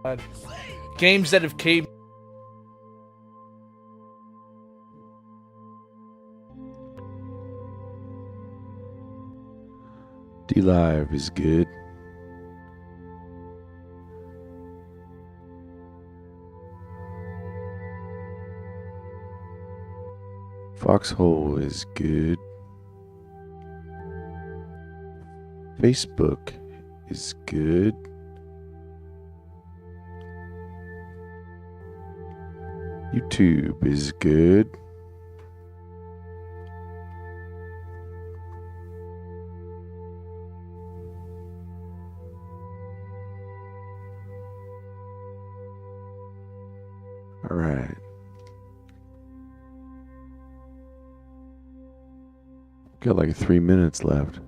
God. Games that have came. D-Live is good. Foxhole is good. Facebook is good. YouTube is good. All right. Got like 3 minutes left.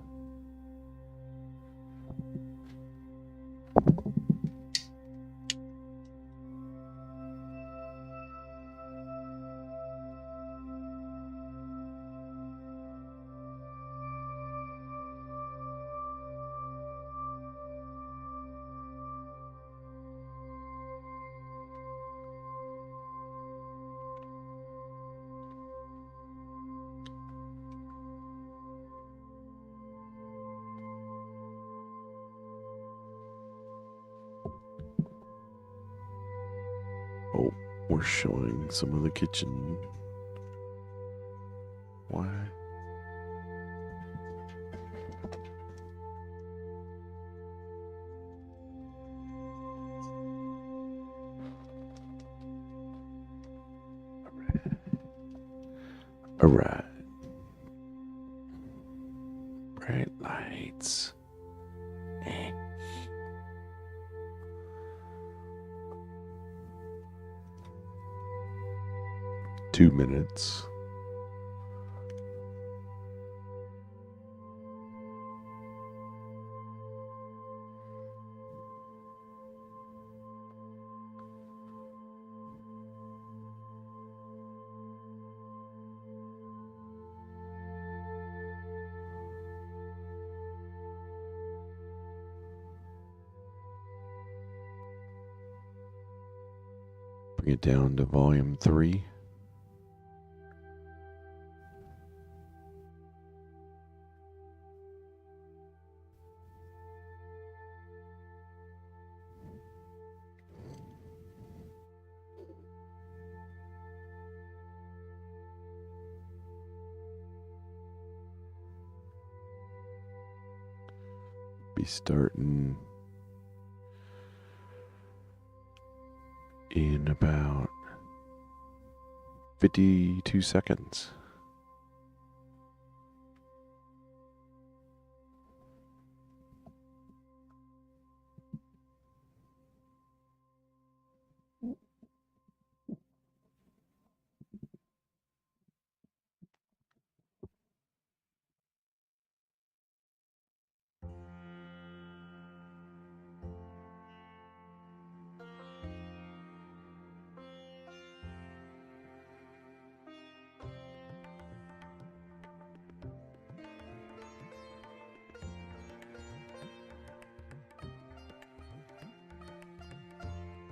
Oh, we're showing some of the kitchen. Why? All right. Bright lights. 2 minutes. Bring it down to volume 3. Be starting in about 52 seconds.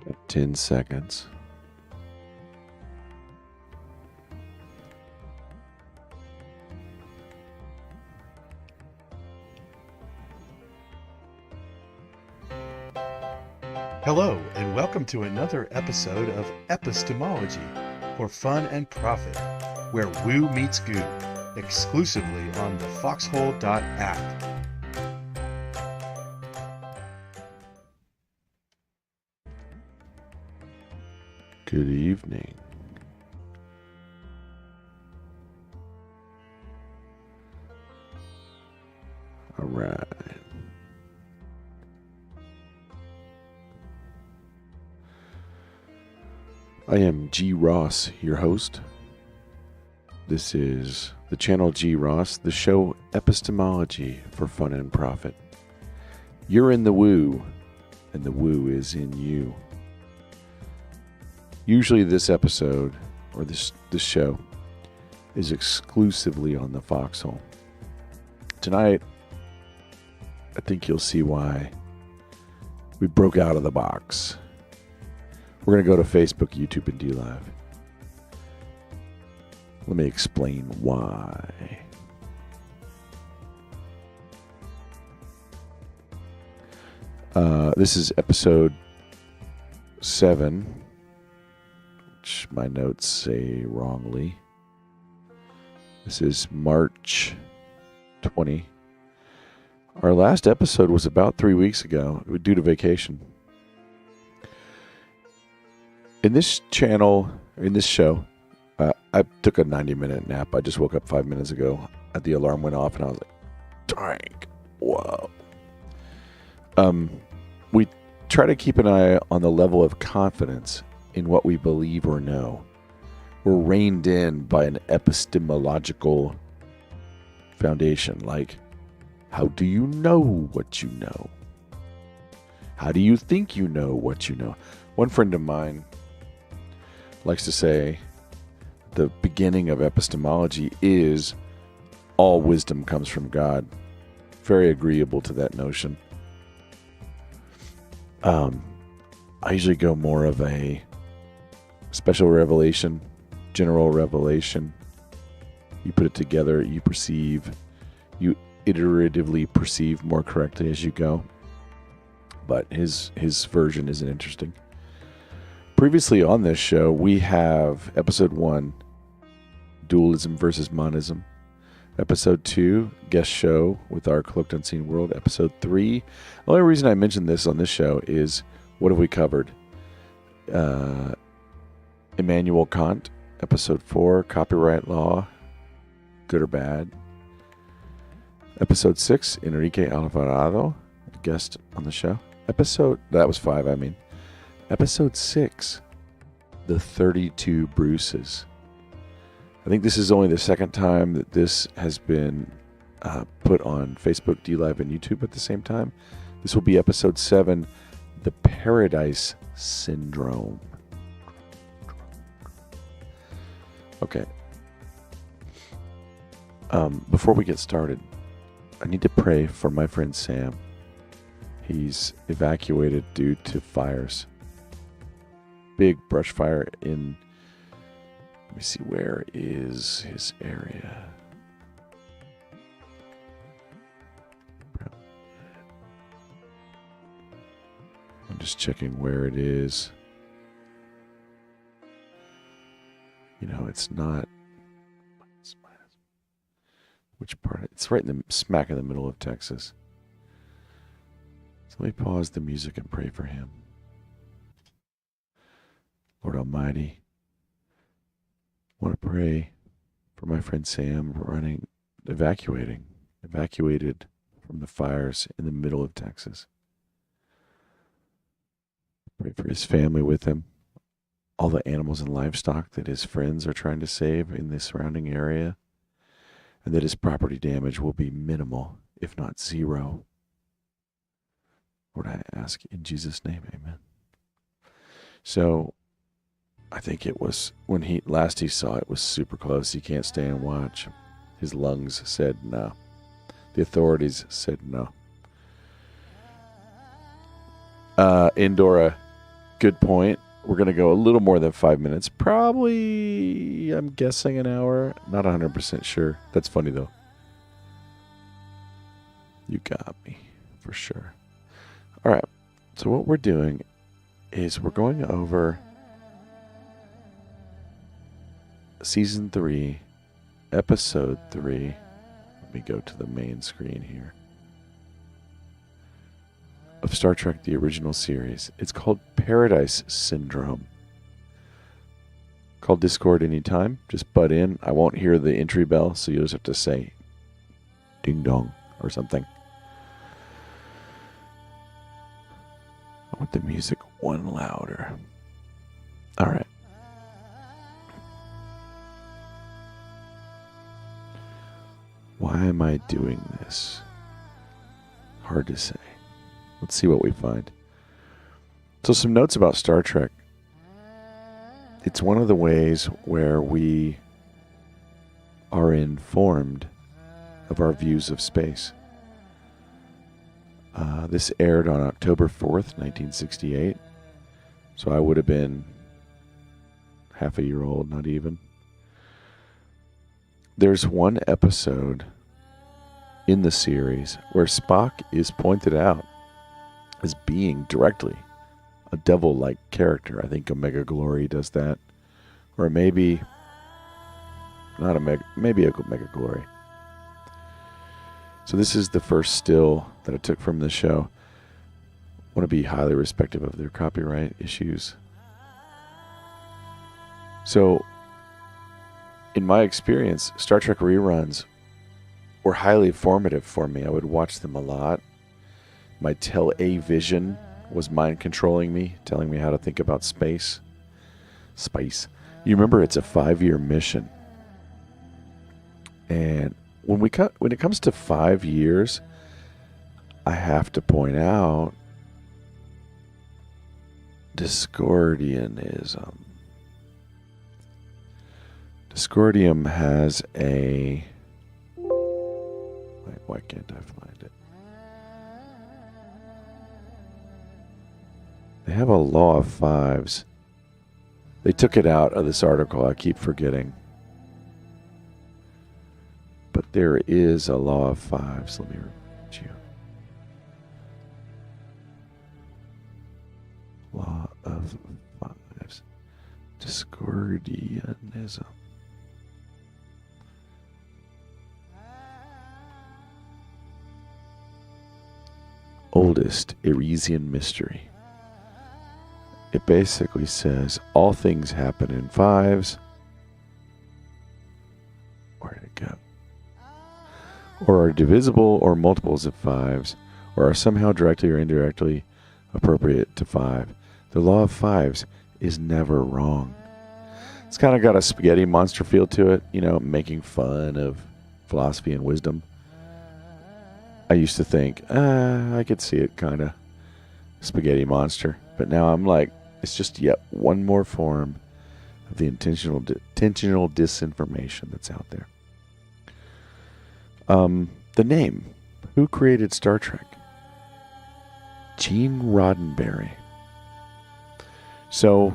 Got 10 seconds. Hello, and welcome to another episode of Epistemology for Fun and Profit, where woo meets goo, exclusively on the foxhole.app. Good evening. All right. I am G. Ross, your host. This is the channel G. Ross, the show Epistemology for Fun and Profit. You're in the woo, and the woo is in you. Usually this episode, or this show, is exclusively on the Foxhole. Tonight, I think you'll see why we broke out of the box We're going to go to Facebook, YouTube, and DLive. Let me explain why. This is episode 7, which my notes say wrongly. This is March 20. Our last episode was about 3 weeks ago, due to vacation. In this channel, in this show, I took a 90-minute nap. I just woke up 5 minutes ago. The alarm went off, and I was like, dang, whoa. We try to keep an eye on the level of confidence in what we believe or know. We're reined in by an epistemological foundation, like, how do you know what you know? How do you think you know what you know? One friend of mine likes to say the beginning of epistemology is all wisdom comes from God. Very agreeable to that notion. I usually go more of a special revelation, general revelation. You put it together, you perceive, you iteratively perceive more correctly as you go. But his version isn't interesting. Previously on this show, we have episode 1, dualism versus monism. Episode 2, guest show with our Cloaked Unseen World. Episode 3, the only reason I mentioned this on this show is, what have we covered? Immanuel Kant. Episode 4, copyright law, good or bad. Episode 6, Enrique Alvarado, guest on the show. That was 5, I mean. Episode 6, the 32 Bruces. I think this is only the second time that this has been put on Facebook, DLive, and YouTube at the same time. This will be episode 7, the Paradise Syndrome. Okay. Before we get started, I need to pray for my friend Sam. He's evacuated due to fires. Big brush fire in... Let me see, where is his area? I'm just checking where it is. You know, it's not... Which part? It's right in the smack in the middle of Texas. So let me pause the music and pray for him. Lord Almighty, I want to pray for my friend Sam evacuated from the fires in the middle of Texas. Pray for his family with him, all the animals and livestock that his friends are trying to save in the surrounding area, and that his property damage will be minimal, if not zero. Lord, I ask in Jesus' name, amen. So, I think it was when he saw it was super close. He can't stay and watch. His lungs said no. The authorities said no. Indora, good point. We're going to go a little more than 5 minutes. Probably, I'm guessing an hour. Not 100% sure. That's funny though. You got me for sure. All right. So what we're doing is we're going over Season 3, Episode 3. Let me go to the main screen here. Of Star Trek, the original series. It's called Paradise Syndrome. Call Discord anytime. Just butt in. I won't hear the entry bell, so you'll just have to say ding dong or something. I want the music one louder. All right. Why am I doing this? Hard to say. Let's see what we find. So some notes about Star Trek. It's one of the ways where we are informed of our views of space. This aired on October 4th, 1968. So I would have been half a year old, not even. There's one episode in the series where Spock is pointed out as being directly a devil-like character. I think Omega Glory does that. Or maybe not maybe Omega Glory. So this is the first still that I took from the show. I want to be highly respectful of their copyright issues. So, in my experience, Star Trek reruns were highly formative for me. I would watch them a lot. My television was mind controlling me, telling me how to think about space. You remember it's a 5-year mission. And when it comes to 5 years, I have to point out Discordianism. Discordium has a... Wait, why can't I find it? They have a law of fives. They took it out of this article. I keep forgetting. But there is a law of fives. Let me read you. Law of fives. Discordianism. Oldest Iresian mystery. It basically says all things happen in fives. Where did it go? Or are divisible or multiples of fives, or are somehow directly or indirectly appropriate to five. The law of fives is never wrong. It's kind of got a spaghetti monster feel to it, making fun of philosophy and wisdom. I used to think, I could see it kind of spaghetti monster. But now I'm like, it's just yet one more form of the intentional disinformation that's out there. The name. Who created Star Trek? Gene Roddenberry. So,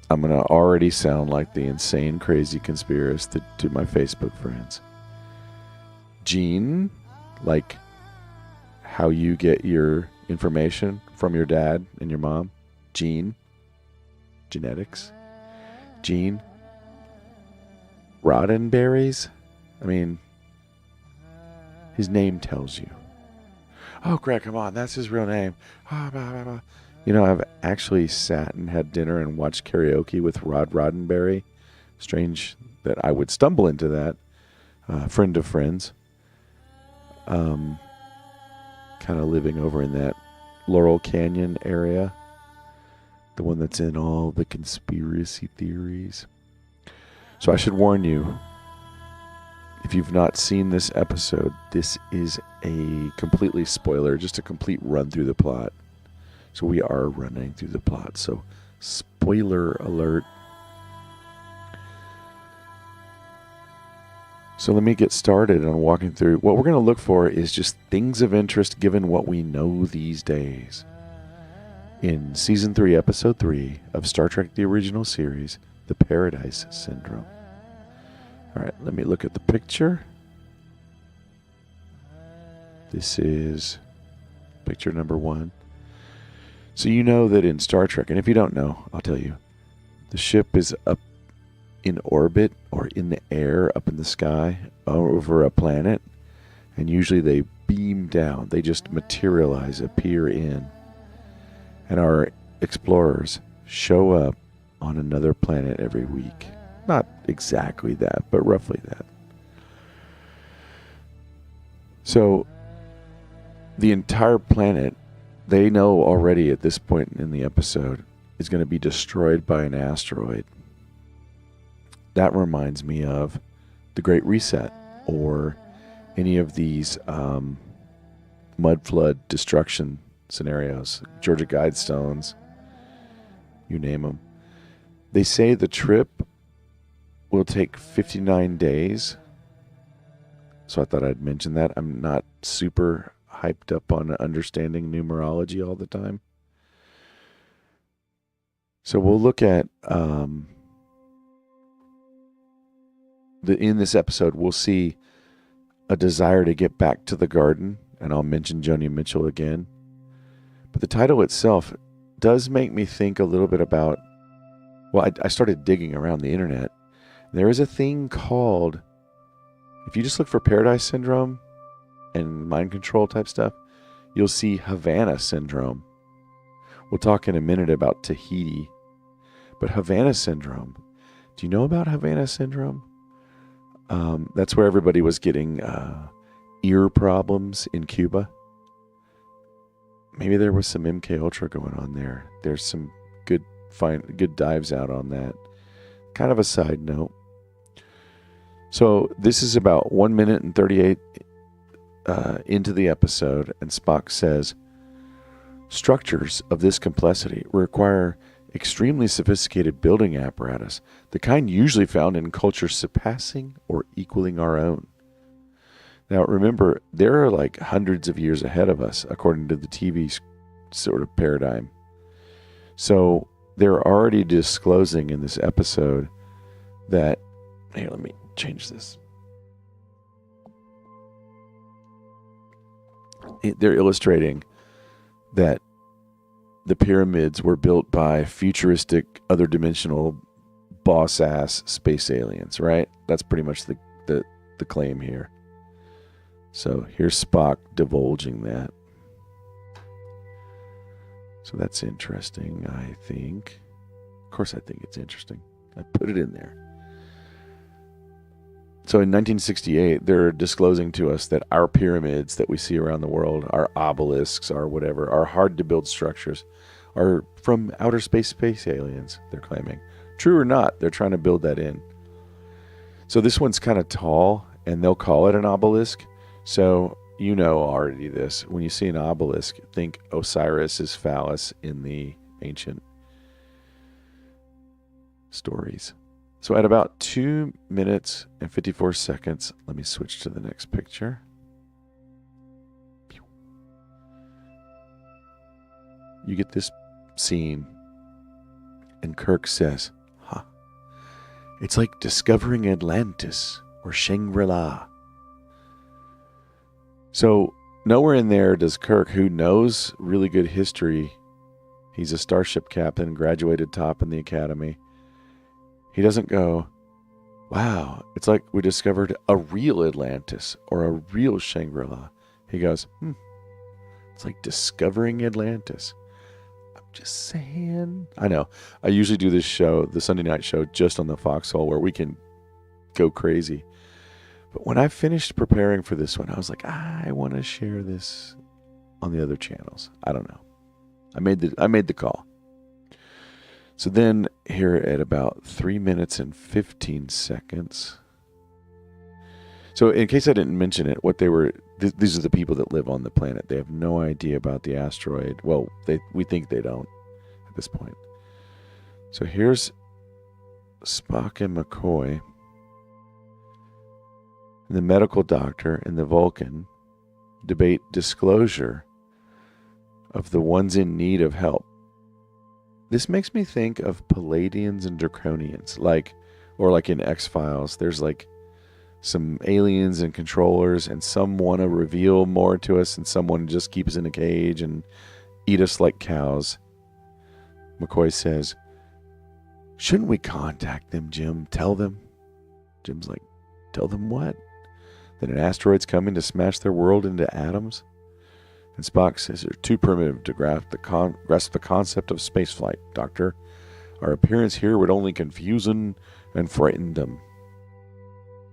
I'm going to already sound like the insane, crazy conspiracist to my Facebook friends. Gene, like how you get your information from your dad and your mom. Gene. Genetics. Gene. Roddenberry's. I mean, his name tells you. Oh, Greg, come on. That's his real name. I've actually sat and had dinner and watched karaoke with Rod Roddenberry. Strange that I would stumble into that. Friend of friends. Kind of living over in that Laurel Canyon area. The one that's in all the conspiracy theories. So I should warn you, if you've not seen this episode, this is a completely spoiler, just a complete run through the plot. So we are running through the plot. So spoiler alert. So let me get started on walking through. What we're going to look for is just things of interest given what we know these days. In Season 3, Episode 3 of Star Trek The Original Series, The Paradise Syndrome. All right, let me look at the picture. This is picture number 1. So you know that in Star Trek, and if you don't know, I'll tell you, the ship is up in orbit or in the air up in the sky over a planet, and usually they beam down. They just materialize, appear in. And our explorers show up on another planet every week. Not exactly that, but roughly that. So the entire planet, they know already at this point in the episode, is going to be destroyed by an asteroid. That reminds me of the Great Reset or any of these mud flood destruction scenarios, Georgia Guidestones, you name them. They say the trip will take 59 days. So I thought I'd mention that. I'm not super hyped up on understanding numerology all the time. So we'll look at in this episode, we'll see a desire to get back to the garden, and I'll mention Joni Mitchell again. But the title itself does make me think a little bit about, well, I started digging around the internet. There is a thing called, if you just look for Paradise Syndrome and mind control type stuff, you'll see Havana Syndrome. We'll talk in a minute about Tahiti. But Havana Syndrome, do you know about Havana Syndrome? That's where everybody was getting ear problems in Cuba. Maybe there was some MK Ultra going on there. There's some good dives out on that. Kind of a side note. So this is about 1 minute and 38 into the episode, and Spock says, structures of this complexity require extremely sophisticated building apparatus, the kind usually found in cultures surpassing or equaling our own. Now remember, they're like hundreds of years ahead of us, according to the TV sort of paradigm. So they're already disclosing in this episode that, here, let me change this. They're illustrating that the pyramids were built by futuristic, other dimensional, boss-ass space aliens, right? That's pretty much the claim here. So here's Spock divulging that. So that's interesting, I think. Of course I think it's interesting. I put it in there. So in 1968, they're disclosing to us that our pyramids that we see around the world, our obelisks, our whatever, our hard-to-build structures, are from outer space aliens, they're claiming. True or not, they're trying to build that in. So this one's kind of tall, and they'll call it an obelisk. So you know already this. When you see an obelisk, think Osiris's phallus in the ancient stories. So at about 2 minutes and 54 seconds, let me switch to the next picture. You get this scene, and Kirk says, it's like discovering Atlantis or Shangri-La. So nowhere in there does Kirk, who knows really good history, he's a starship captain, graduated top in the academy, he doesn't go, wow, it's like we discovered a real Atlantis or a real Shangri-La. He goes, it's like discovering Atlantis. I'm just saying. I know. I usually do this show, the Sunday night show, just on the Foxhole where we can go crazy. But when I finished preparing for this one, I was like, I want to share this on the other channels. I don't know. I made the call. So then here at about 3 minutes and 15 seconds. So in case I didn't mention it, what they were, these are the people that live on the planet. They have no idea about the asteroid. Well, we think they don't at this point. So here's Spock and McCoy, and the medical doctor and the Vulcan debate disclosure of the ones in need of help. This makes me think of Palladians and Draconians, like in X-Files. There's like some aliens and controllers, and some want to reveal more to us, and some want to just keep us in a cage and eat us like cows. McCoy says, shouldn't we contact them, Jim? Tell them? Jim's like, tell them what? That an asteroid's coming to smash their world into atoms? And Spock says, they're too primitive to grasp the concept of spaceflight, Doctor. Our appearance here would only confuse them and frighten them.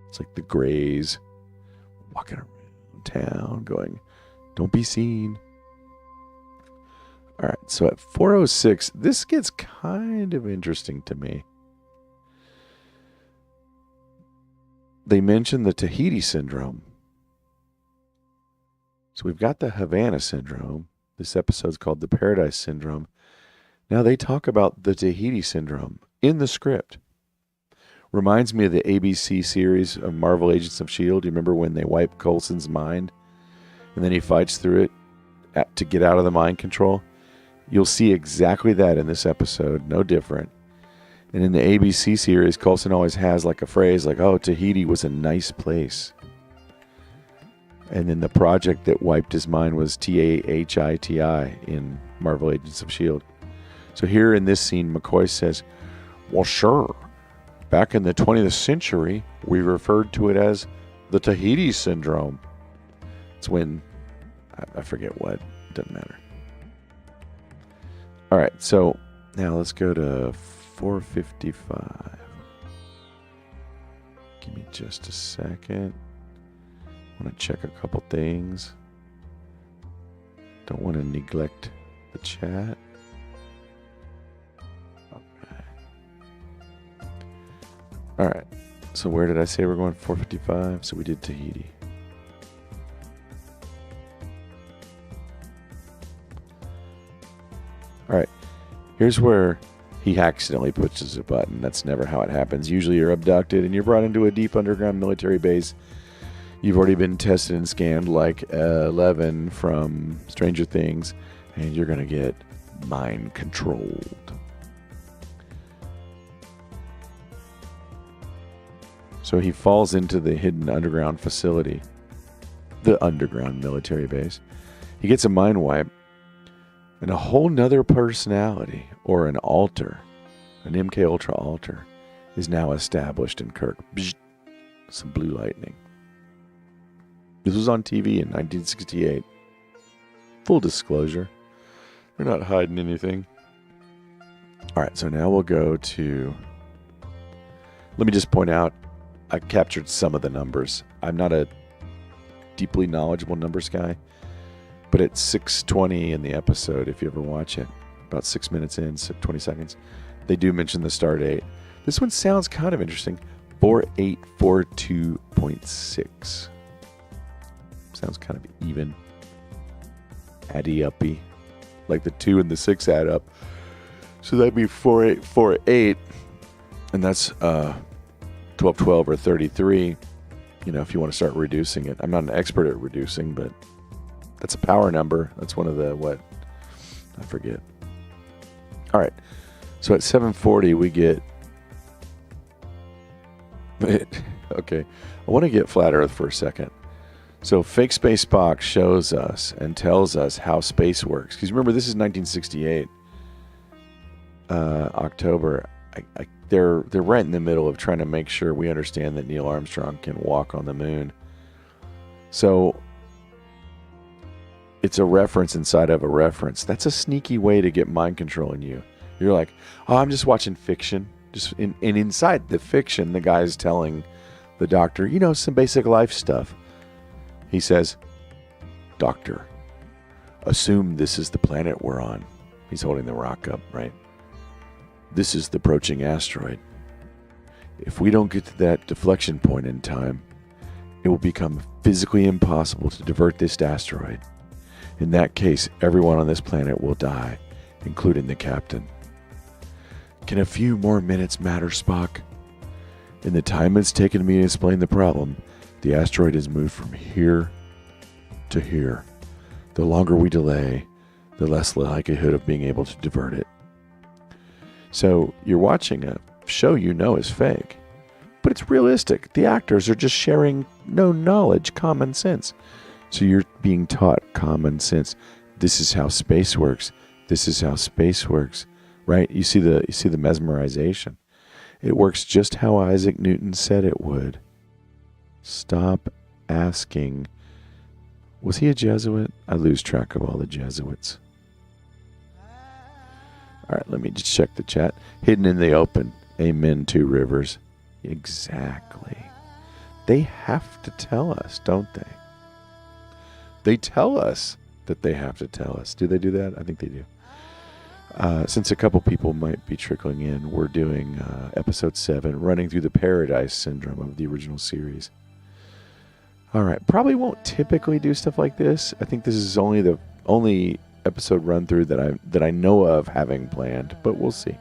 It's like the Greys walking around town going, don't be seen. All right, so at 4:06, this gets kind of interesting to me. They mention the Tahiti syndrome. So we've got the Havana syndrome. This episode's called the Paradise Syndrome. Now they talk about the Tahiti syndrome in the script. Reminds me of the ABC series of Marvel Agents of S.H.I.E.L.D. You remember when they wipe Coulson's mind? And then he fights through it to get out of the mind control? You'll see exactly that in this episode, no different. And in the ABC series, Coulson always has like a phrase like, oh, Tahiti was a nice place. And then the project that wiped his mind was Tahiti in Marvel Agents of S.H.I.E.L.D. So here in this scene, McCoy says, well, sure. Back in the 20th century, we referred to it as the Tahiti syndrome. It's when, I forget what, it doesn't matter. All right, so now let's go to 455. Give me just a second. I want to check a couple things. Don't want to neglect the chat. Okay. All right. So where did I say we're going? 455. So we did Tahiti. All right. Here's where he accidentally pushes a button. That's never how it happens. Usually you're abducted and you're brought into a deep underground military base. You've already been tested and scanned like 11 from Stranger Things, and you're going to get mind controlled. So he falls into the hidden underground facility, the underground military base. He gets a mind wipe, and a whole nother personality, or an alter, an MK Ultra alter, is now established in Kirk. Bzz, some blue lightning. This was on TV in 1968. Full disclosure. We're not hiding anything. All right, so now we'll go to... Let me just point out, I captured some of the numbers. I'm not a deeply knowledgeable numbers guy, but at 6:20 in the episode, if you ever watch it, about 6 minutes in, so 20 seconds, they do mention the star date. This one sounds kind of interesting. 4842.6. Sounds kind of even. Addy-uppy. Like the 2 and the 6 add up. So that'd be 4848. And that's 1212 or 33. You know, if you want to start reducing it. I'm not an expert at reducing, but that's a power number. That's one of the, what? I forget. All right. So at 740, we get... Okay. I want to get flat Earth for a second. So Fake Space Spock shows us and tells us how space works. Because remember, this is 1968, October. They're right in the middle of trying to make sure we understand that Neil Armstrong can walk on the moon. So it's a reference inside of a reference. That's a sneaky way to get mind control in you. You're like, oh, I'm just watching fiction. And inside the fiction, the guy's telling the doctor, you know, some basic life stuff. He says, Doctor, assume this is the planet we're on. He's holding the rock up, right? This is the approaching asteroid. If we don't get to that deflection point in time, it will become physically impossible to divert this asteroid. In that case, everyone on this planet will die, including the captain. Can a few more minutes matter, Spock? In the time it's taken me to explain the problem, the asteroid has moved from here to here. The longer we delay, the less likelihood of being able to divert it. So you're watching a show you know is fake, but it's realistic. The actors are just sharing no knowledge, common sense. So you're being taught common sense. This is how space works. This is how space works, right? You see the mesmerization. It works just how Isaac Newton said it would. Stop asking. Was he a Jesuit? I lose track of all the Jesuits. All right, let me just check the chat. Hidden in the open. Amen, Two Rivers. Exactly. They have to tell us, don't they? They tell us that they have to tell us. Do they do that? I think they do. Since a couple people might be trickling in, we're doing episode 7, running through the Paradise Syndrome of the original series. All right, probably won't typically do stuff like this. I think this is only the only episode run through that I know of having planned, but we'll see.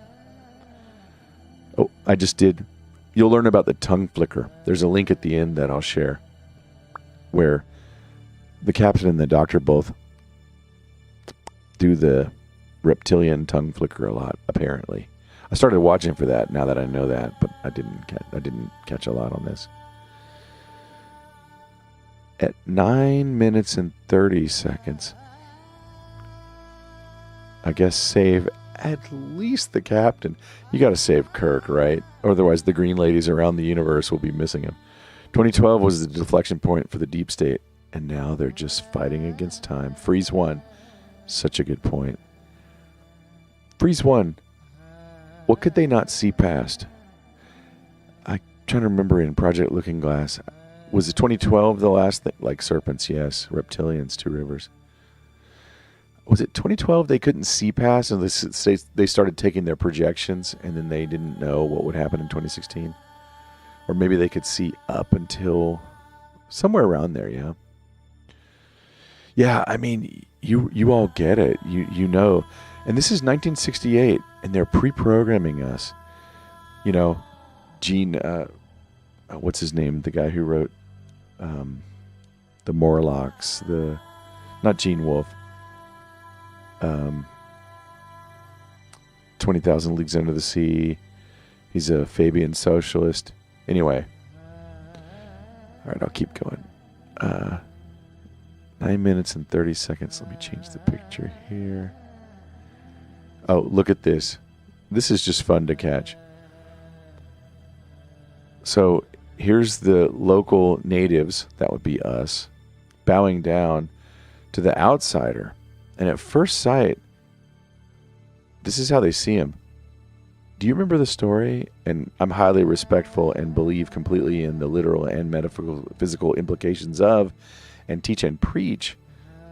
Oh, I just did. You'll learn about the tongue flicker. There's a link at the end that I'll share where the captain and the doctor both do the reptilian tongue flicker a lot, apparently. I started watching for that now that I know that, but I didn't catch a lot on this. At 9 minutes and 30 seconds, I guess save at least the captain. You got to save Kirk, right? Otherwise, the green ladies around the universe will be missing him. 2012 was the deflection point for the deep state, and now they're just fighting against time. Freeze 1. Such a good point. Freeze 1. What could they not see past? I'm trying to remember in Project Looking Glass. Was it 2012 the last thing? Like serpents, yes. Reptilians, Two Rivers. Was it 2012 they couldn't see past and they started taking their projections and then they didn't know what would happen in 2016? Or maybe they could see up until somewhere around there, yeah. Yeah, I mean, you all get it. You know. And this is 1968 and they're pre-programming us. You know, Gene, what's his name? The guy who wrote the Morlocks, not Gene Wolfe. 20,000 Leagues Under the Sea. He's a Fabian socialist. Anyway. All right, I'll keep going. 9 minutes and 30 seconds. Let me change the picture here. Oh, look at this. This is just fun to catch. So here's the local natives, that would be us, bowing down to the outsider. And at first sight, this is how they see him. Do you remember the story? And I'm highly respectful and believe completely in the literal and metaphysical implications of, and teach and preach,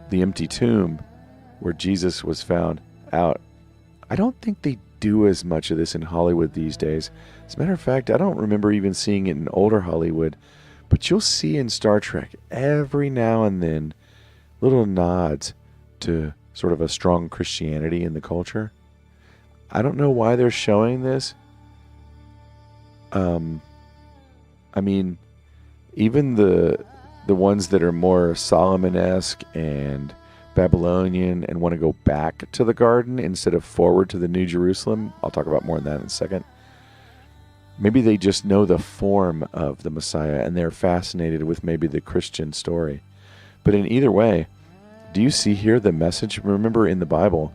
the empty tomb where Jesus was found out. I don't think they do as much of this in Hollywood these days. As a matter of fact, I don't remember even seeing it in older Hollywood. But you'll see in Star Trek every now and then little nods to sort of a strong Christianity in the culture. I don't know why they're showing this. I mean, even the ones that are more Solomon-esque and Babylonian and want to go back to the garden instead of forward to the New Jerusalem. I'll talk about more on that in a second. Maybe they just know the form of the Messiah and they're fascinated with maybe the Christian story. But in either way, do you see here the message? Remember in the Bible,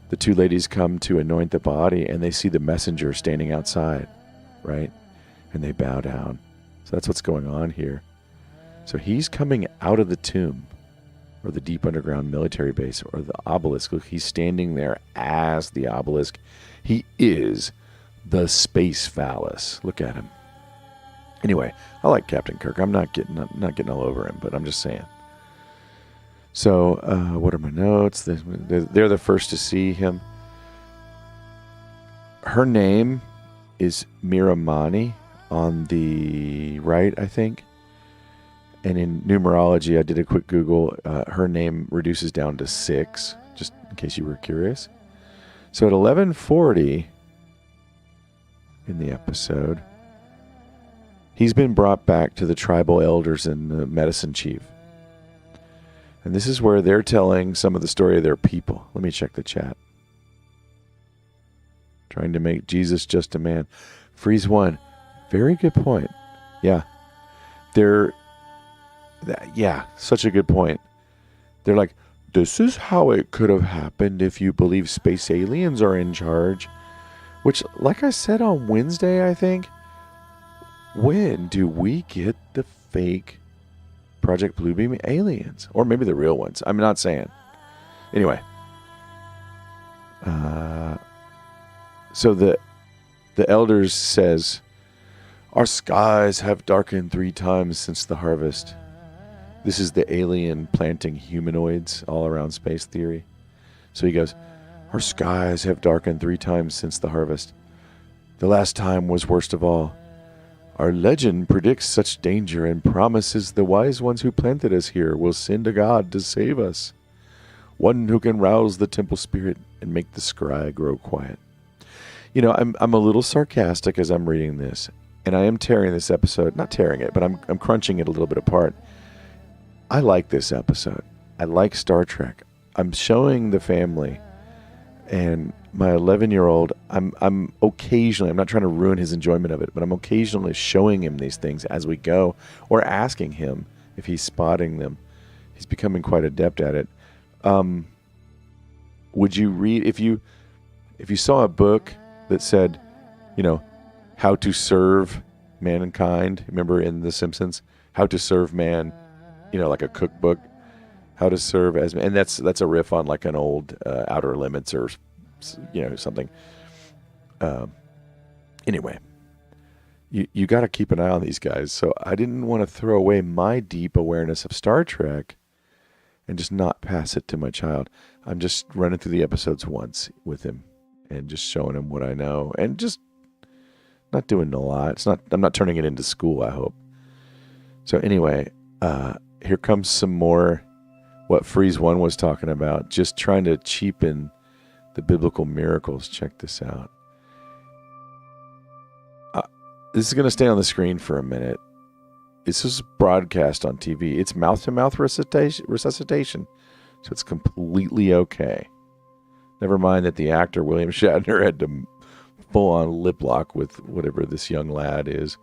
the two ladies come to anoint the body and they see the messenger standing outside, right? And they bow down. So that's what's going on here. So he's coming out of the tomb or the deep underground military base or the obelisk. Look, he's standing there as the obelisk. He is the space phallus. Look at him. Anyway, I like Captain Kirk. I'm not getting all over him, but I'm just saying. So, what are my notes? They're the first to see him. Her name is Miramani on the right, I think. And in numerology, I did a quick Google. Her name reduces down to 6, just in case you were curious. So at 11:40 in the episode, he's been brought back to the tribal elders and the medicine chief. And this is where they're telling some of the story of their people. Let me check the chat. Trying to make Jesus just a man. Freeze 1. Very good point. Yeah. Such a good point. They're like, this is how it could have happened if you believe space aliens are in charge. Which, like I said on Wednesday, I think, when do we get the fake Project Bluebeam aliens? Or maybe the real ones. I'm not saying. Anyway. So the elders says, our skies have darkened 3 times since the harvest. This is the alien planting humanoids all around space theory. So he goes, our skies have darkened 3 times since the harvest. The last time was worst of all. Our legend predicts such danger and promises the wise ones who planted us here will send a god to save us. One who can rouse the temple spirit and make the scry grow quiet. You know, I'm a little sarcastic as I'm reading this, and I am tearing this episode, not tearing it, but I'm crunching it a little bit apart. I like this episode. I like Star Trek. I'm showing the family And my 11-year-old, I'm occasionally, I'm not trying to ruin his enjoyment of it, but I'm occasionally showing him these things as we go, or asking him if he's spotting them. He's becoming quite adept at it. Would you read, if you saw a book that said, how to serve mankind? Remember in The Simpsons, how to serve man, like a cookbook, how to serve as man. And that's a riff on like an old Outer Limits or, something. Anyway, you got to keep an eye on these guys. So I didn't want to throw away my deep awareness of Star Trek and just not pass it to my child. I'm just running through the episodes once with him and just showing him what I know and just not doing a lot. I'm not turning it into school, I hope. So anyway, here comes some more what Freeze 1 was talking about, just trying to cheapen the biblical miracles. Check this out. This is going to stay on the screen for a minute. This is broadcast on TV. It's mouth-to-mouth resuscitation, so it's completely okay. Never mind that the actor, William Shatner, had to full-on lip lock with whatever this young lad is.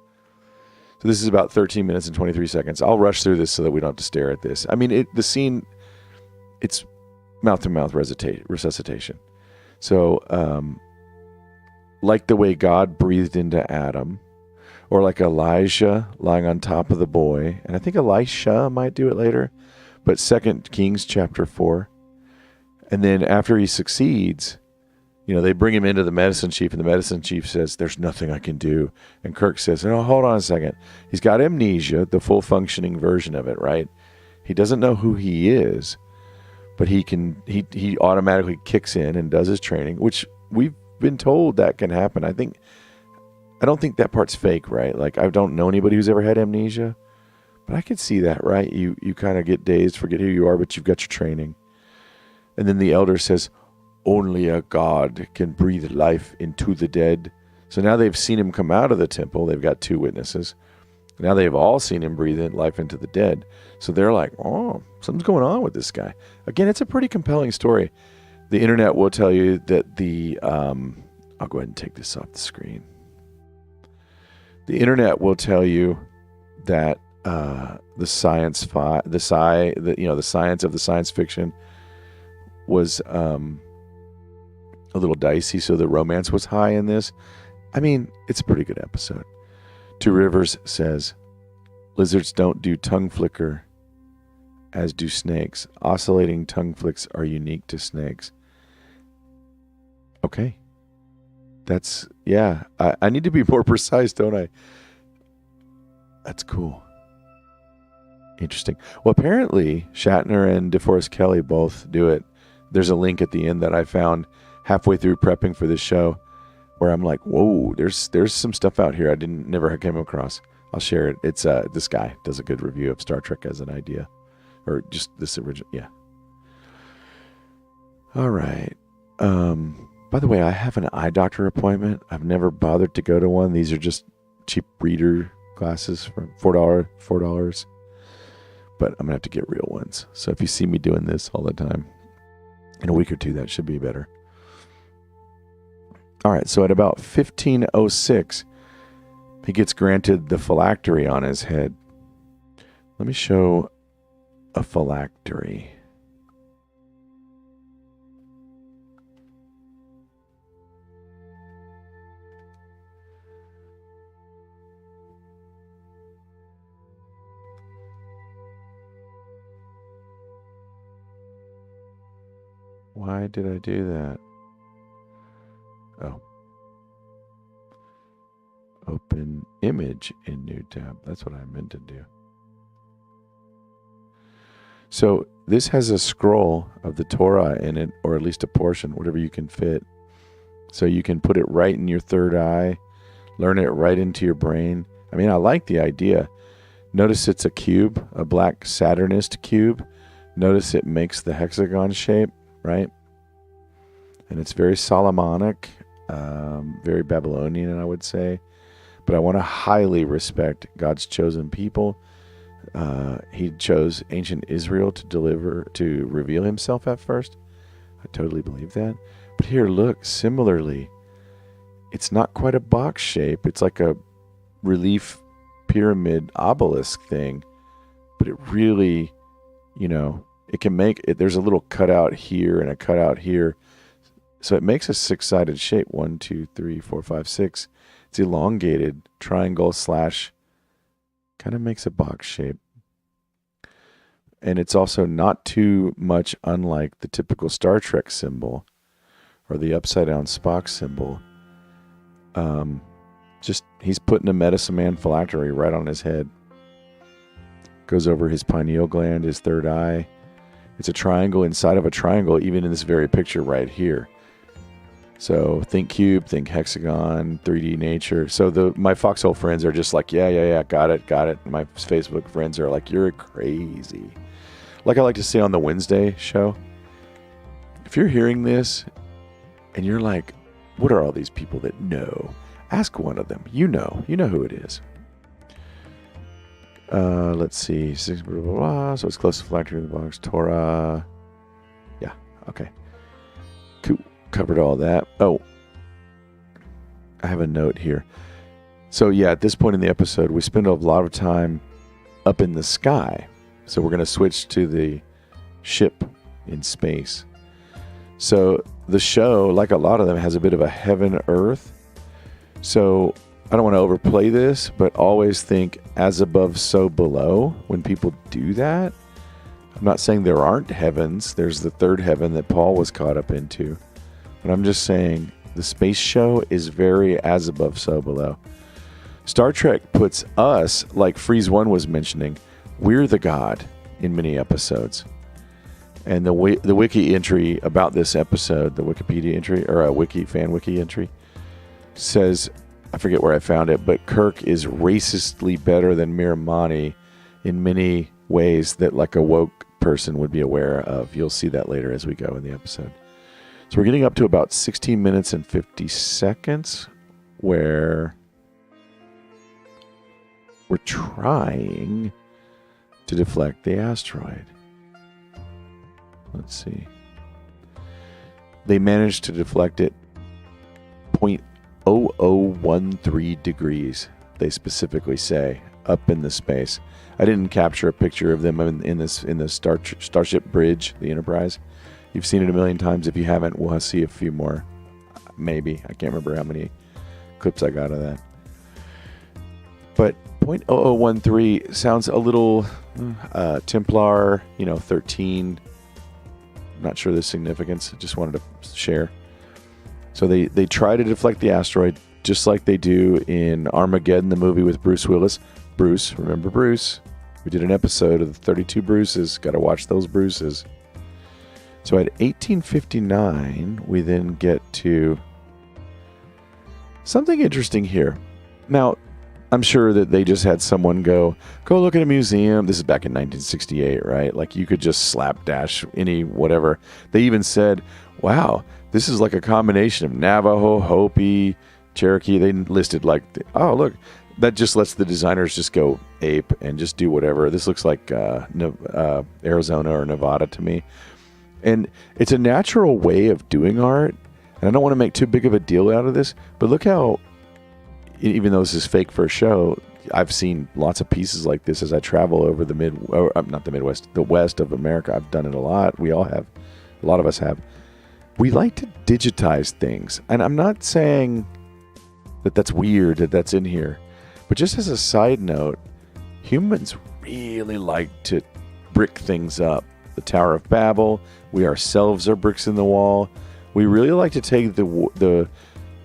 So this is about 13 minutes and 23 seconds. I'll rush through this so that we don't have to stare at this. I mean, the scene, it's mouth-to-mouth resuscitation. So, like the way God breathed into Adam, or like Elijah lying on top of the boy, and I think Elisha might do it later, but 2 Kings chapter 4. And then after he succeeds, they bring him into the medicine chief, and the medicine chief says, "There's nothing I can do." And Kirk says, "No, hold on a second. He's got amnesia, the full functioning version of it, right? He doesn't know who he is, but he automatically kicks in and does his training," which we've been told that can happen. I don't think that part's fake, right? Like, I don't know anybody who's ever had amnesia, but I could see that, right? You kind of get dazed, forget who you are, but you've got your training. And then the elder says, "Only a God can breathe life into the dead." So now they've seen him come out of the temple. They've got 2 witnesses. Now they've all seen him breathe in life into the dead. So they're like, oh, something's going on with this guy. Again, it's a pretty compelling story. The internet will tell you that I'll go ahead and take this off the screen. The internet will tell you that the science of the science fiction was a little dicey, so the romance was high in this. I mean, it's a pretty good episode. Two Rivers says, "Lizards don't do tongue flicker, as do snakes. Oscillating tongue flicks are unique to snakes." Okay. I need to be more precise, don't I? That's cool. Interesting. Well, apparently Shatner and DeForest Kelley both do it. There's a link at the end that I found halfway through prepping for this show where I'm like, whoa, there's some stuff out here I never came across. I'll share it. It's this guy does a good review of Star Trek as an idea, or just this original. Yeah. All right. By the way, I have an eye doctor appointment. I've never bothered to go to one. These are just cheap reader glasses for $4. But I'm gonna have to get real ones. So if you see me doing this all the time, in a week or two, that should be better. All right, so at about 1506, he gets granted the phylactery on his head. Let me show a phylactery. Why did I do that? Oh. Open image in new tab. That's what I meant to do. So this has a scroll of the Torah in it, or at least a portion, whatever you can fit. So you can put it right in your third eye, learn it right into your brain. I mean, I like the idea. Notice it's a cube, a black Saturnist cube. Notice it makes the hexagon shape, right? And it's very Solomonic, very Babylonian, I would say. But I want to highly respect God's chosen people. He chose ancient Israel to reveal himself at first. I totally believe that. But here, look, similarly, it's not quite a box shape. It's like a relief pyramid obelisk thing. But it really, it can make it. There's a little cutout here and a cutout here. So it makes a six-sided shape. 1, 2, 3, 4, 5, 6. It's elongated triangle / kind of makes a box shape. And it's also not too much unlike the typical Star Trek symbol or the upside-down Spock symbol. Just he's putting a medicine man phylactery right on his head. Goes over his pineal gland, his third eye. It's a triangle inside of a triangle, even in this very picture right here. So think cube, think hexagon, 3D nature. So my foxhole friends are just like, yeah, got it. My Facebook friends are like, you're crazy. Like I like to say on the Wednesday show, if you're hearing this and you're like, what are all these people that know? Ask one of them. You know who it is. Let's see. Blah, blah, blah. So it's close to phylactery in the box. Torah. Yeah. Okay. Cool. Covered all that. Oh, I have a note here. So yeah, at this point in the episode, we spend a lot of time up in the sky. So we're going to switch to the ship in space. So the show, like a lot of them, has a bit of a heaven-earth. So I don't want to overplay this, but always think as above, so below when people do that. I'm not saying there aren't heavens. There's the third heaven that Paul was caught up into. But I'm just saying the space show is very as above, so below. Star Trek puts us, like Freeze 1 was mentioning, we're the god in many episodes. And the wiki entry about this episode, the Wikipedia entry, or a fan wiki entry, says, I forget where I found it, but Kirk is racistly better than Miramani in many ways that like a woke person would be aware of. You'll see that later as we go in the episode. So we're getting up to about 16 minutes and 50 seconds where we're trying to deflect the asteroid. Let's see. They managed to deflect it 0.0013 degrees, they specifically say, up in the space. I didn't capture a picture of them in the Starship Bridge, the Enterprise. You've seen it a million times. If you haven't, we'll see a few more. Maybe. I can't remember how many clips I got of that. But 0.0013 sounds a little Templar, 13. I'm not sure the significance. I just wanted to share. So they try to deflect the asteroid just like they do in Armageddon, the movie with Bruce Willis. Bruce, remember Bruce? We did an episode of the 32 Bruces. Got to watch those Bruces. So at 1859, we then get to something interesting here. Now, I'm sure that they just had someone go look at a museum. This is back in 1968, right? Like you could just slapdash any whatever. They even said, wow, this is like a combination of Navajo, Hopi, Cherokee. They listed like, oh, look, that just lets the designers just go ape and just do whatever. This looks like Arizona or Nevada to me. And it's a natural way of doing art. And I don't want to make too big of a deal out of this, but look how, even though this is fake for a show, I've seen lots of pieces like this as I travel over the west of America. I've done it a lot. We all have. A lot of us have. We like to digitize things. And I'm not saying that that's weird that that's in here. But just as a side note, humans really like to brick things up. The Tower of Babel, we ourselves are bricks in the wall. We really like to take the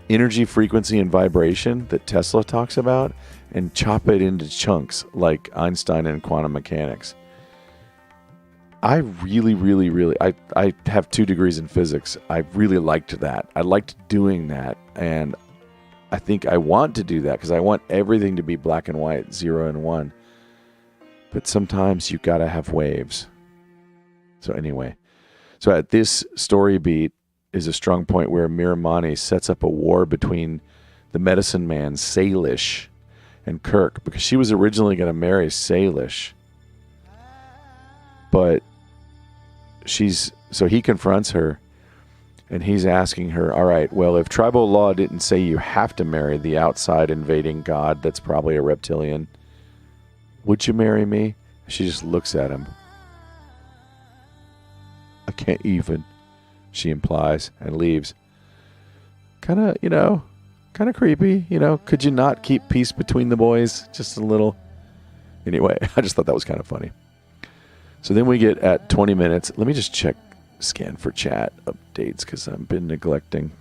energy, frequency, and vibration that Tesla talks about and chop it into chunks like Einstein and quantum mechanics. I really, I have 2 degrees in physics. I really liked that. I liked doing that. And I think I want to do that because I want everything to be black and white, 0 and 1. But sometimes you got to have waves. So anyway, so at this story beat is a strong point where Miramani sets up a war between the medicine man, Salish, and Kirk, because she was originally going to marry Salish. But so he confronts her. And he's asking her, all right, well, if tribal law didn't say you have to marry the outside invading god that's probably a reptilian, would you marry me? She just looks at him. I can't even, she implies, and leaves. Kind of creepy, Could you not keep peace between the boys? Just a little. Anyway, I just thought that was kind of funny. So then we get at 20 minutes. Let me just scan for chat updates because I've been neglecting.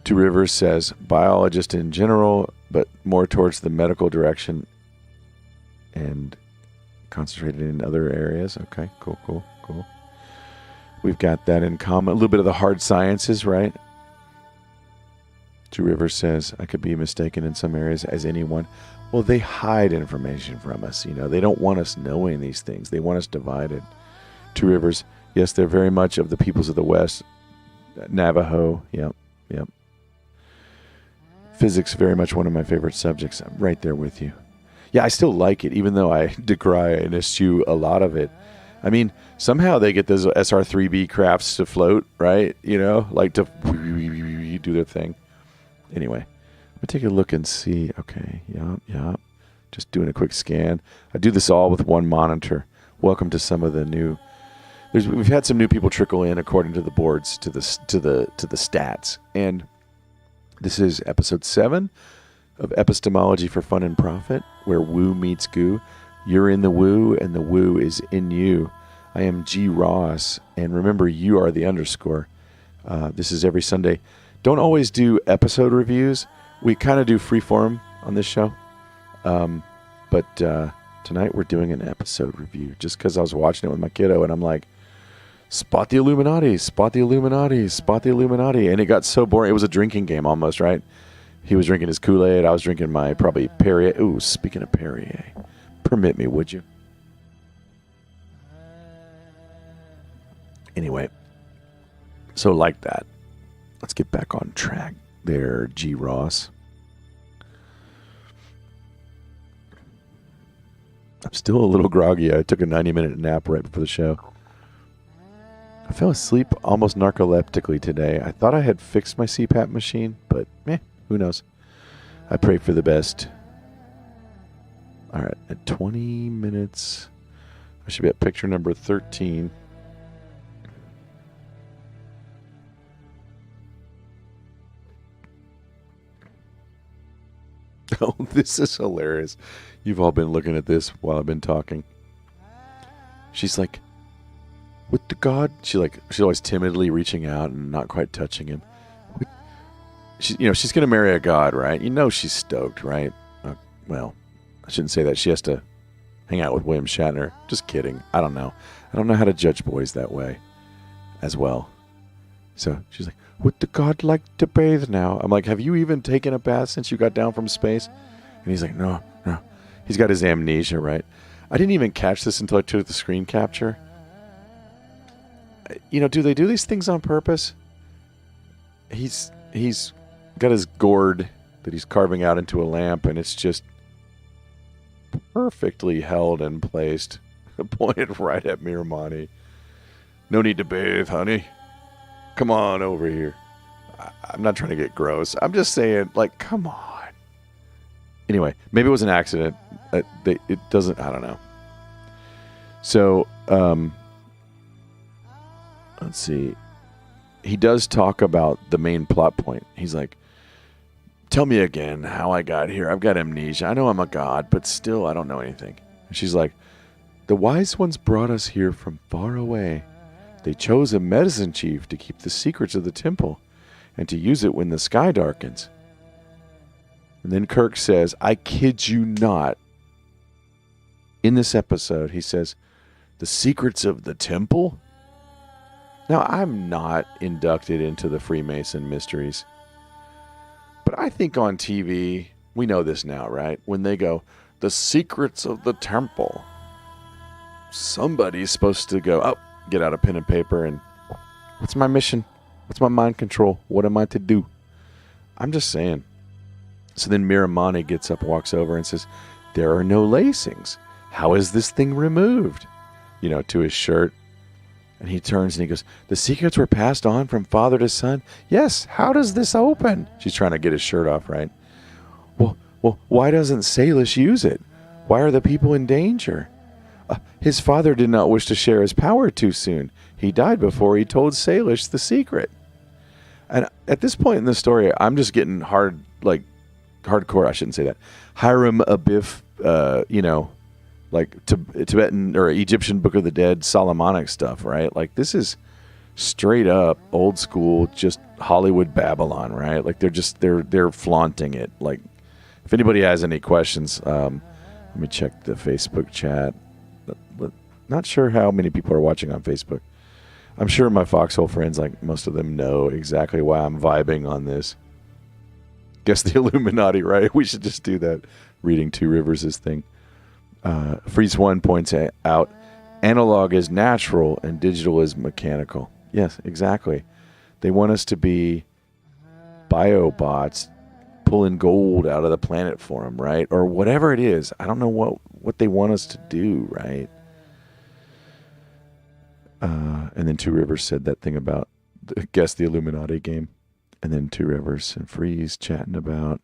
Two Rivers says, biologist in general, but more towards the medical direction and concentrated in other areas. Okay, cool. We've got that in common. A little bit of the hard sciences, right? Two Rivers says, I could be mistaken in some areas as anyone. Well, they hide information from us. They don't want us knowing these things. They want us divided. Two Rivers, yes, they're very much of the peoples of the West. Navajo, yep. Physics, very much one of my favorite subjects. I'm right there with you. Yeah, I still like it, even though I decry and eschew a lot of it. I mean, somehow they get those SR3B crafts to float, right? Like to do their thing. Anyway, let me take a look and see. Okay, yep. Just doing a quick scan. I do this all with one monitor. Welcome to some of the new. We've had some new people trickle in according to the boards to the stats, and this is episode 7 of Epistemology for Fun and Profit, where woo meets goo. You're in the woo, and the woo is in you. I am G. Ross, and remember, you are the underscore. This is every Sunday. Don't always do episode reviews. We kind of do freeform on this show. But tonight we're doing an episode review, just because I was watching it with my kiddo, and I'm like, spot the Illuminati, spot the Illuminati, spot the Illuminati. And it got so boring. It was a drinking game almost, right? He was drinking his Kool-Aid. I was drinking my probably Perrier. Ooh, speaking of Perrier, permit me, would you? Anyway, so like that. Let's get back on track there, G. Ross. I'm still a little groggy. I took a 90-minute nap right before the show. I fell asleep almost narcoleptically today. I thought I had fixed my CPAP machine, but who knows? I pray for the best. All right, at 20 minutes, I should be at picture number 13. Oh, this is hilarious. You've all been looking at this while I've been talking. She's like, with the God, she's always timidly reaching out and not quite touching him. She's going to marry a God, right? She's stoked, right? Well, I shouldn't say that. She has to hang out with William Shatner. Just kidding. I don't know. I don't know how to judge boys that way as well. So she's like, would the God like to bathe now? I'm like, have you even taken a bath since you got down from space? And he's like, no. He's got his amnesia, right? I didn't even catch this until I took the screen capture. Do they do these things on purpose? He's got his gourd that he's carving out into a lamp, and it's just perfectly held and placed, pointed right at Miramani. No need to bathe, honey. Come on over here. I'm not trying to get gross. I'm just saying, come on. Anyway, maybe it was an accident. It doesn't, I don't know. So, let's see. He does talk about the main plot point. He's like, tell me again how I got here. I've got amnesia. I know I'm a god, but still I don't know anything. And she's like, the wise ones brought us here from far away. They chose a medicine chief to keep the secrets of the temple and to use it when the sky darkens. And then Kirk says, I kid you not. In this episode, he says, the secrets of the temple? Now, I'm not inducted into the Freemason mysteries. But I think on TV, we know this now, right? When they go, the secrets of the temple. Somebody's supposed to go, oh, get out a pen and paper and what's my mission? What's my mind control? What am I to do? I'm just saying. So then Miramani gets up, walks over and says, there are no lacings. How is this thing removed? To his shirt. And he turns and he goes, the secrets were passed on from father to son? Yes. How does this open? She's trying to get his shirt off, right? Well, why doesn't Salish use it? Why are the people in danger? His father did not wish to share his power too soon. He died before he told Salish the secret. And at this point in the story, I'm just getting hardcore, I shouldn't say that. Hiram Abiff, like Tibetan or Egyptian Book of the Dead, Solomonic stuff, right? Like this is straight up old school, just Hollywood Babylon, right? Like they're flaunting it. Like if anybody has any questions, let me check the Facebook chat. Not sure how many people are watching on Facebook. I'm sure my Foxhole friends, like most of them, know exactly why I'm vibing on this. Guess the Illuminati, right? We should just do that. Reading Two Rivers' thing. Freeze One points out, analog is natural and digital is mechanical. Yes, exactly. They want us to be biobots pulling gold out of the planet for them, right? Or whatever it is. I don't know what they want us to do, right? And then Two Rivers said that thing about guess the Illuminati game. And then Two Rivers and Freeze chatting about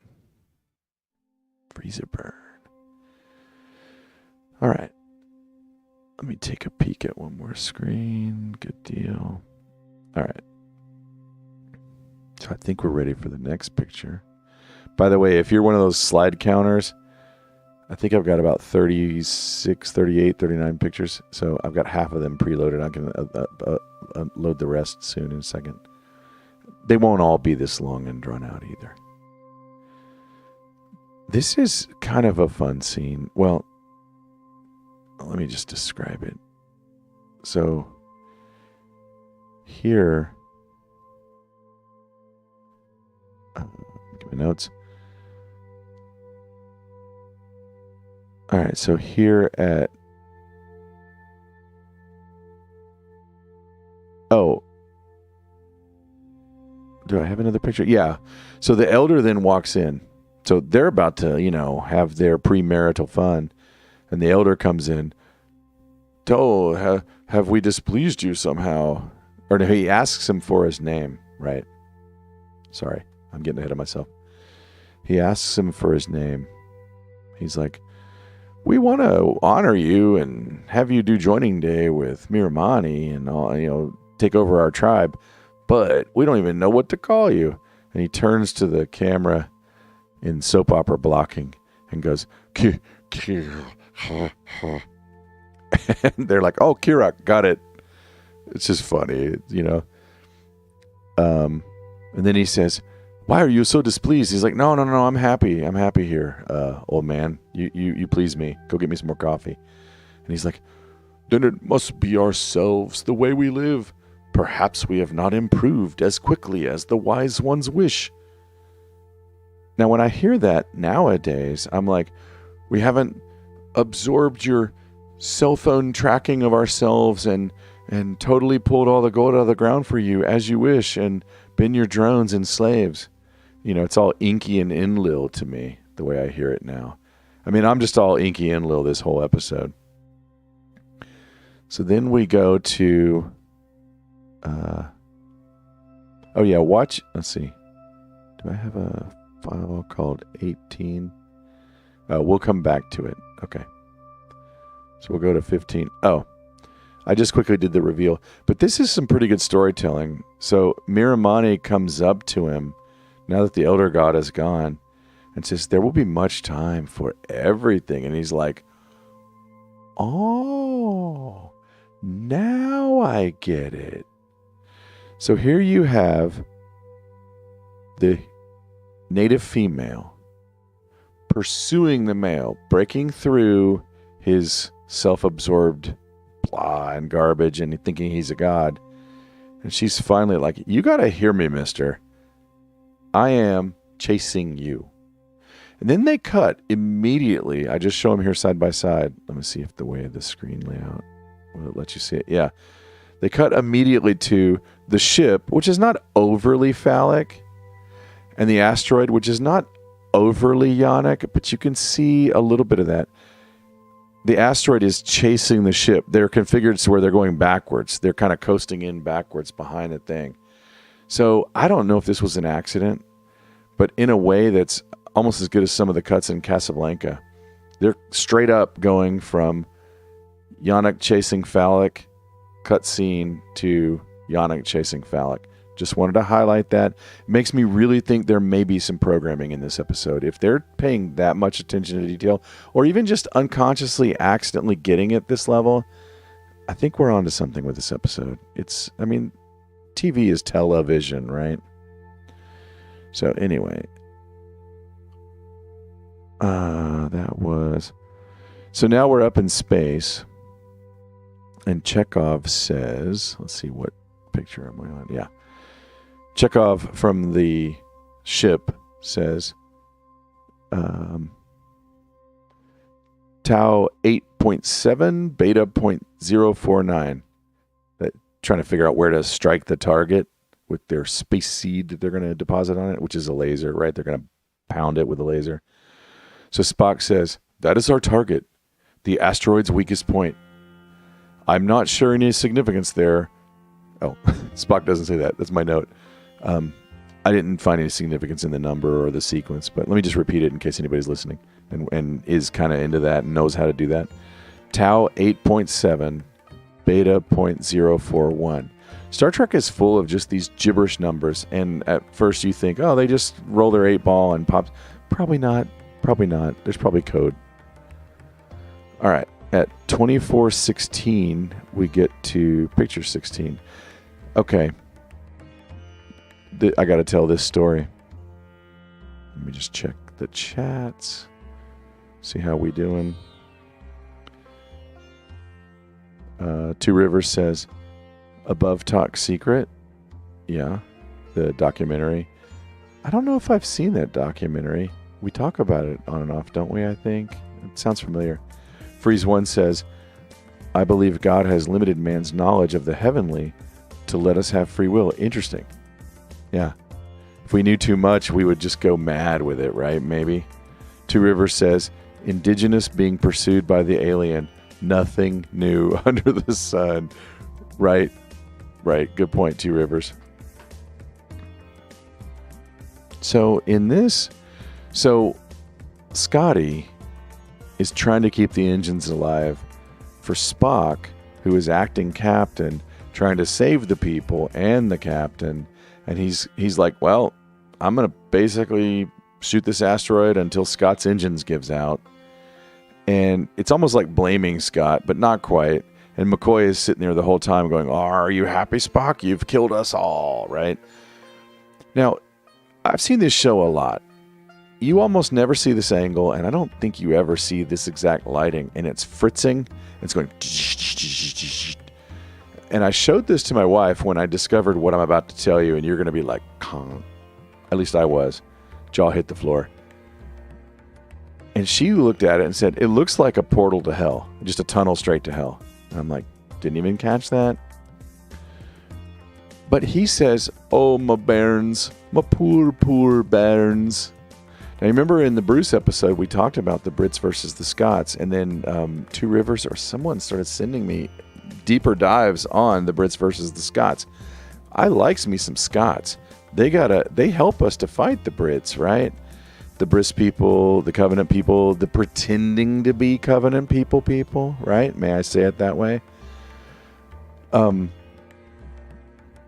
Freezer Burn. All right. Let me take a peek at one more screen. Good deal. All right. So I think we're ready for the next picture. By the way, if you're one of those slide counters, I think I've got about 36, 38, 39 pictures. So I've got half of them preloaded. I can load the rest soon in a second. They won't all be this long and drawn out either. This is kind of a fun scene. Well, let me just describe it. So here, get my notes. All right, so here at do I have another picture? Yeah. So the elder then walks in. So they're about to, have their premarital fun. And the elder comes in. Oh, have we displeased you somehow? Or no, he asks him for his name, right? Sorry, I'm getting ahead of myself. He asks him for his name. He's like, we want to honor you and have you do joining day with Miramani and all, take over our tribe. But we don't even know what to call you. And he turns to the camera in soap opera blocking and goes, and they're like, oh, Kira, got it. It's just funny, And then he says, why are you so displeased? He's like, no, I'm happy. I'm happy here, old man. You please me. Go get me some more coffee. And he's like, then it must be ourselves, the way we live. Perhaps we have not improved as quickly as the wise ones wish. Now, when I hear that nowadays, I'm like, we haven't absorbed your cell phone tracking of ourselves and totally pulled all the gold out of the ground for you as you wish and been your drones and slaves. It's all Inky and Enlil to me, the way I hear it now. I mean, I'm just all Inky Enlil this whole episode. So then we go to... watch. Let's see. Do I have a file called 18? We'll come back to it. Okay. So we'll go to 15. Oh, I just quickly did the reveal. But this is some pretty good storytelling. So Miramani comes up to him now that the elder god is gone and says, there will be much time for everything. And he's like, oh, now I get it. So here you have the native female pursuing the male, breaking through his self-absorbed blah and garbage and thinking he's a god. And she's finally like, you got to hear me, mister. I am chasing you. And then they cut immediately. I just show them here side by side. Let me see if the way of the screen layout will it let you see it. Yeah. They cut immediately to the ship, which is not overly phallic, and the asteroid, which is not overly yonic, but you can see a little bit of that. the asteroid is chasing the ship. They're configured to where they're going backwards. They're kind of coasting in backwards behind the thing. So I don't know if this was an accident, but in a way that's almost as good as some of the cuts in Casablanca. They're straight up going from Yannick chasing phallic cutscene to Yannick chasing phallic. Just wanted to highlight that. It makes me really think there may be some programming in this episode. If they're paying that much attention to detail, or even just unconsciously accidentally getting at this level, I think we're onto something with this episode. TV is television, right? So anyway, so now we're up in space, and Chekhov says, let's see what picture am I on? Yeah. Chekhov from the ship says, Tau 8.7, beta 0.049. Trying to figure out where to strike the target with their space seed that they're going to deposit on it, which is a laser, right? They're going to pound it with a laser. So Spock says, that is our target, the asteroid's weakest point. I'm not sure any significance there. Oh, Spock doesn't say that. That's my note. I didn't find any significance in the number or the sequence, but let me just repeat it in case anybody's listening and is kind of into that and knows how to do that. Tau 8.7, beta 0.041. Star Trek is full of just these gibberish numbers, and at first you think, oh, they just roll their 8-ball and pops. Probably not. There's probably code. All right. At 24:16, we get to picture 16. Okay. I got to tell this story. Let me just check the chats. See how we doing. Two Rivers says, Above Talk Secret. Yeah, the documentary. I don't know if I've seen that documentary. We talk about it on and off, don't we, I think? It sounds familiar. Freeze One says, I believe God has limited man's knowledge of the heavenly to let us have free will. Interesting. Yeah. If we knew too much, we would just go mad with it, right? Maybe. Two Rivers says, indigenous being pursued by the alien. Nothing new under the sun. Right. Good point, Two Rivers. So in this, Scotty is trying to keep the engines alive for Spock, who is acting captain, trying to save the people and the captain. And he's like, well, I'm going to basically shoot this asteroid until Scott's engines gives out. And it's almost like blaming Scott, but not quite. And McCoy is sitting there the whole time going, oh, are you happy, Spock? You've killed us all, right? Now, I've seen this show a lot. You almost never see this angle, and I don't think you ever see this exact lighting. And it's fritzing. It's going... And I showed this to my wife when I discovered what I'm about to tell you, and you're going to be like, Kong. At least I was. Jaw hit the floor. And she looked at it and said, it looks like a portal to hell. Just a tunnel straight to hell. And I'm like, didn't even catch that. But he says, oh, my bairns, my poor bairns. Now, remember in the Bruce episode, we talked about the Brits versus the Scots, and then Two Rivers or someone started sending me deeper dives on the Brits versus the Scots. I likes me some Scots. They help us to fight the Brits, right? The Briss people, the Covenant people, the pretending to be Covenant people, right? May I say it that way?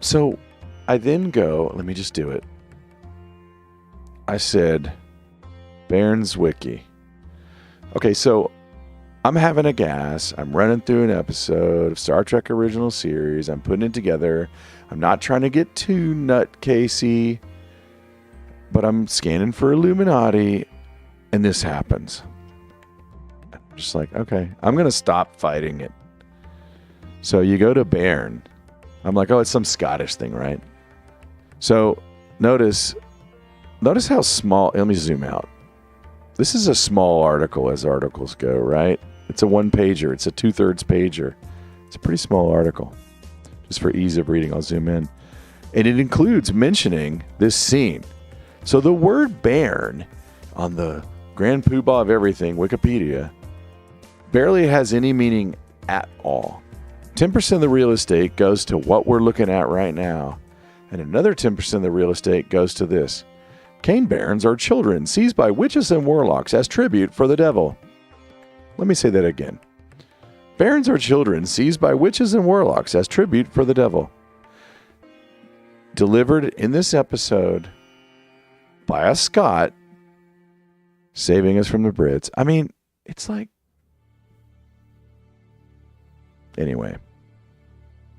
So I then go, let me just do it. I said, Bairns Wiki. Okay, so I'm having a gas. I'm running through an episode of Star Trek Original Series. I'm putting it together. I'm not trying to get too nutcasey, but I'm scanning for Illuminati, and this happens. I'm just like, okay, I'm going to stop fighting it. So you go to Bairn. I'm like, oh, it's some Scottish thing, right? So notice how small, let me zoom out. This is a small article as articles go, right? It's a 1-pager. It's a 2/3 pager. It's a pretty small article. Just for ease of reading, I'll zoom in. And it includes mentioning this scene. So the word bairn on the grand poobah of everything, Wikipedia, barely has any meaning at all. 10% of the real estate goes to what we're looking at right now, and another 10% of the real estate goes to this. Cane barons are children seized by witches and warlocks as tribute for the devil. Let me say that again. Barons are children seized by witches and warlocks as tribute for the devil. Delivered in this episode by a Scot saving us from the Brits. I mean, it's like... Anyway.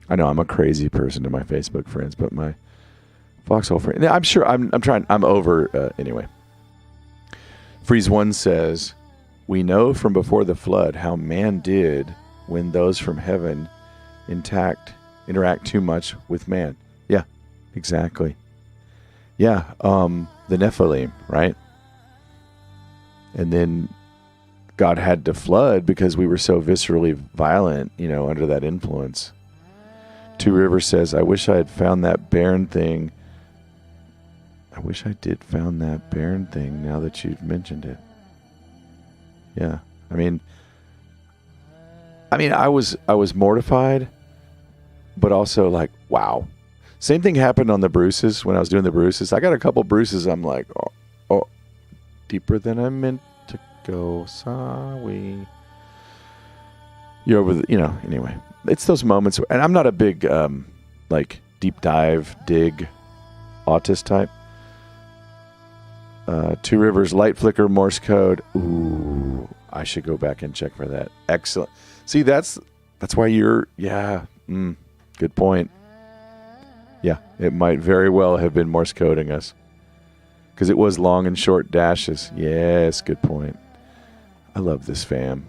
I know I'm a crazy person to my Facebook friends, but my Foxhole friend... I'm sure I'm over... anyway. Freeze 1 says, we know from before the flood how man did when those from heaven interact too much with man. Yeah, exactly. Yeah, the Nephilim, right? And then God had to flood because we were so viscerally violent, under that influence. Two Rivers says, I wish I had found that barren thing. I wish I did found that barren thing now that you've mentioned it. Yeah, I mean, I was mortified, but also like, wow. Same thing happened on the Bruces when I was doing the Bruces. I got a couple Bruces. I'm like, oh, deeper than I meant to go. Sorry. You're over the, anyway. It's those moments, and I'm not a big, deep dive, dig, autist type. Two Rivers, light flicker, Morse code. Ooh, I should go back and check for that. Excellent. See, that's why you're, good point. Yeah, it might very well have been Morse coding us. Because it was long and short dashes. Yes, good point. I love this fam.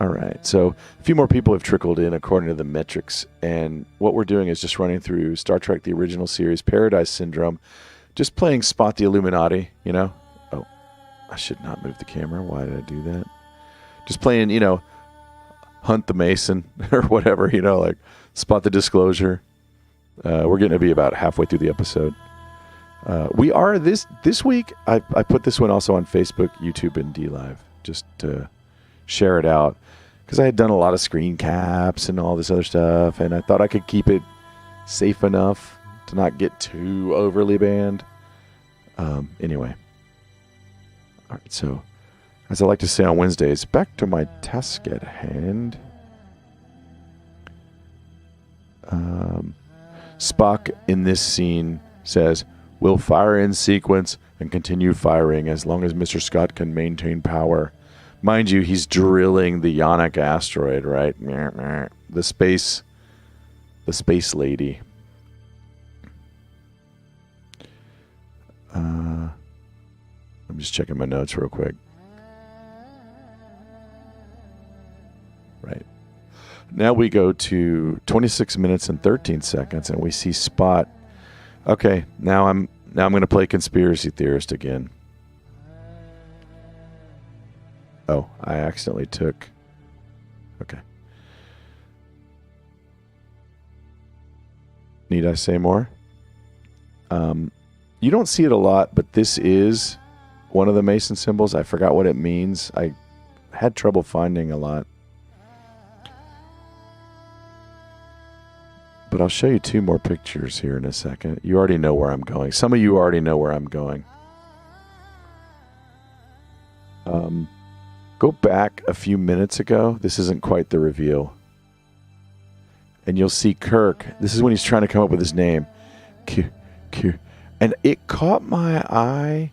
All right, so a few more people have trickled in according to the metrics. And what we're doing is just running through Star Trek, the original series, Paradise Syndrome. Just playing Spot the Illuminati, Oh, I should not move the camera. Why did I do that? Just playing, Hunt the Mason or whatever, like Spot the Disclosure. We're getting to be about halfway through the episode. We are this week. I put this one also on Facebook, YouTube, and DLive just to share it out because I had done a lot of screen caps and all this other stuff, and I thought I could keep it safe enough to not get too overly banned. Anyway. All right, so as I like to say on Wednesdays, back to my task at hand. Spock in this scene says, we'll fire in sequence and continue firing as long as Mr. Scott can maintain power. Mind you, he's drilling the Yonic asteroid, right? The space lady. I'm just checking my notes real quick. Right. Now we go to 26 minutes and 13 seconds, and we see Spot. Okay, now I'm going to play conspiracy theorist again. Oh, I accidentally took. Okay. Need I say more? You don't see it a lot, but this is one of the Mason symbols. I forgot what it means. I had trouble finding a lot. But I'll show you two more pictures here in a second. You already know where I'm going. Some of you already know where I'm going. Go back a few minutes ago. This isn't quite the reveal. And you'll see Kirk. This is when he's trying to come up with his name. Q. And it caught my eye,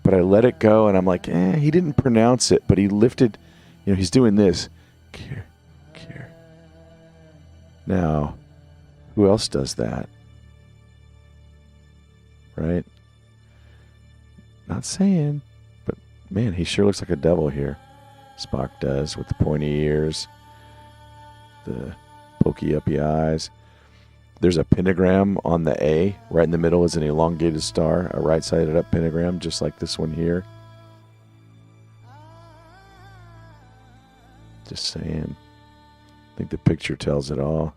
but I let it go, and I'm like, he didn't pronounce it, but he lifted, he's doing this. Q. Now, who else does that? Right? Not saying, but man, he sure looks like a devil here. Spock does, with the pointy ears, the pokey uppy eyes. There's a pentagram on the A. Right in the middle is an elongated star, a right-sided up pentagram, just like this one here. Just saying. I think the picture tells it all.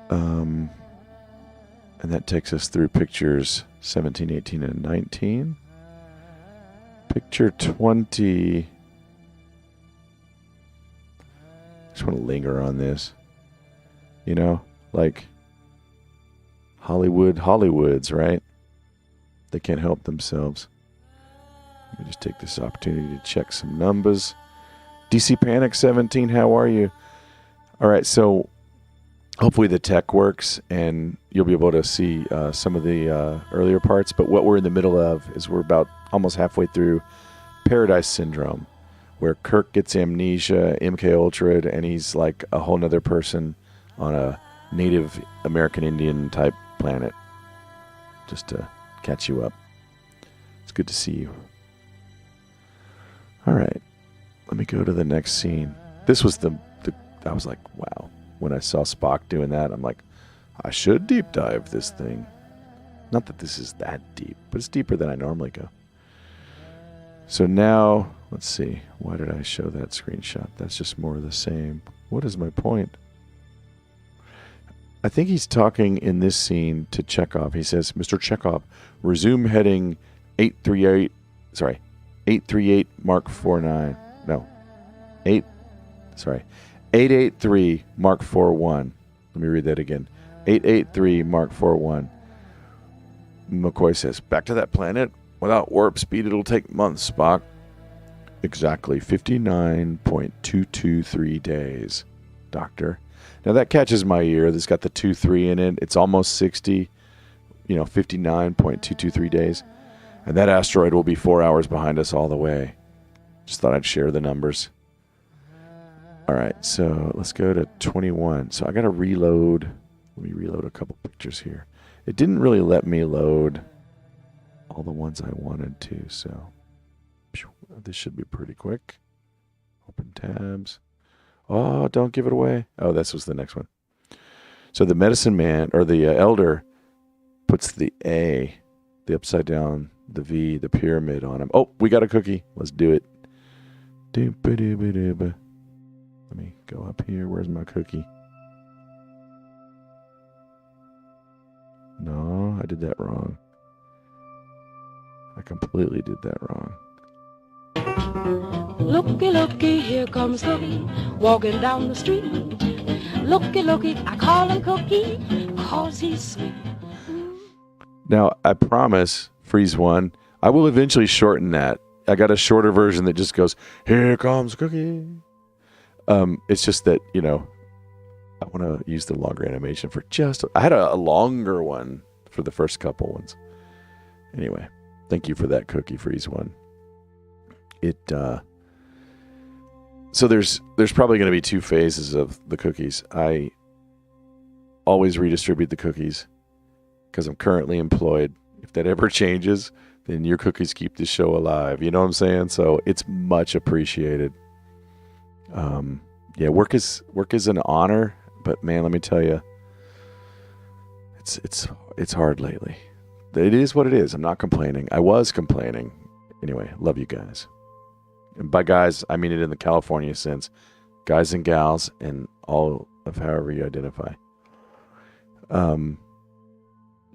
And that takes us through pictures 17, 18, and 19. Picture 20. Just want to linger on this. You know, like Hollywoods, right? They can't help themselves. Let me just take this opportunity to check some numbers. DC Panic 17, how are you? All right, so hopefully the tech works and you'll be able to see some of the earlier parts. But what we're in the middle of is we're about almost halfway through Paradise Syndrome, where Kirk gets amnesia, MK Ultra, and he's like a whole nother person on a Native American Indian type planet. Just to catch you up. It's good to see you. All right, let me go to the next scene. This was I was like, wow. When I saw Spock doing that, I'm like, I should deep dive this thing. Not that this is that deep, but it's deeper than I normally go. So now, let's see. Why did I show that screenshot? That's just more of the same. What is my point? I think he's talking in this scene to Chekhov. He says, Mr. Chekhov, resume heading 838 Mark 49. No. 883 Mark 41. Let me read that again. 883 Mark 41. McCoy says, back to that planet? Without warp speed, it'll take months, Spock. Exactly 59.223 days, Doctor. Now that catches my ear. This got the 2-3 in it. It's almost 60, 59.223 days. And that asteroid will be 4 hours behind us all the way. Just thought I'd share the numbers. All right, so let's go to 21. So I got to reload. Let me reload a couple pictures here. It didn't really let me load all the ones I wanted to, so this should be pretty quick. Open tabs. Oh, don't give it away. Oh, this was the next one. So the medicine man, or the elder, puts the A, the upside down, the V, the pyramid on him. Oh, we got a cookie. Let's do it. Let me go up here. Where's my cookie? No, I did that wrong. I completely did that wrong. Looky, looky, here comes Cookie, walking down the street. Looky, looky, I call him Cookie, 'cause he's sweet. Now, I promise, Freeze One, I will eventually shorten that. I got a shorter version that just goes, here comes Cookie. It's just that, I want to use the longer animation for I had a longer one for the first couple ones. Anyway, thank you for that Cookie, Freeze One. So there's probably going to be two phases of the cookies. I always redistribute the cookies because I'm currently employed. If that ever changes, then your cookies keep the show alive. You know what I'm saying? So it's much appreciated. Work is an honor, but man, let me tell you, it's hard lately. It is what it is. I'm not complaining. I was complaining. Anyway, love you guys. And by guys, I mean it in the California sense. Guys and gals and all of however you identify.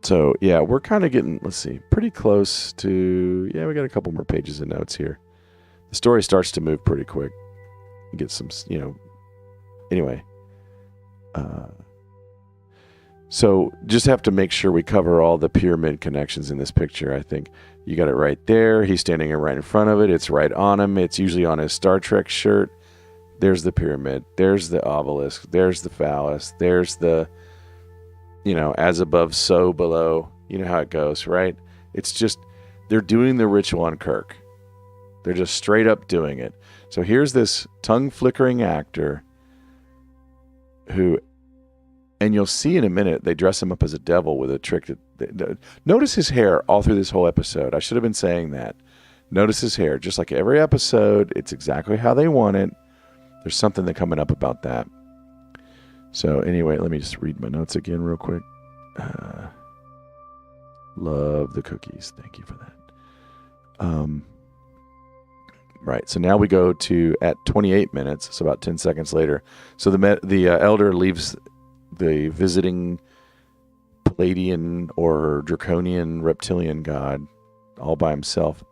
So, yeah, we're kind of getting, pretty close to, we got a couple more pages of notes here. The story starts to move pretty quick. You get some, anyway. So just have to make sure we cover all the pyramid connections in this picture. I think you got it right there. He's standing right in front of it. It's right on him. It's usually on his Star Trek shirt. There's the pyramid. There's the obelisk. There's the phallus. There's the, as above, so below. You know how it goes, right? It's just, they're doing the ritual on Kirk. They're just straight up doing it. So here's this tongue-flickering actor who, and you'll see in a minute, they dress him up as a devil with a trick. Notice his hair all through this whole episode. I should have been saying that. Notice his hair. Just like every episode, it's exactly how they want it. There's something that coming up about that. So anyway, let me just read my notes again real quick. Love the cookies. Thank you for that. Right, so now we go to at 28 minutes, so about 10 seconds later. So the elder leaves the visiting Palladian or Draconian reptilian god all by himself.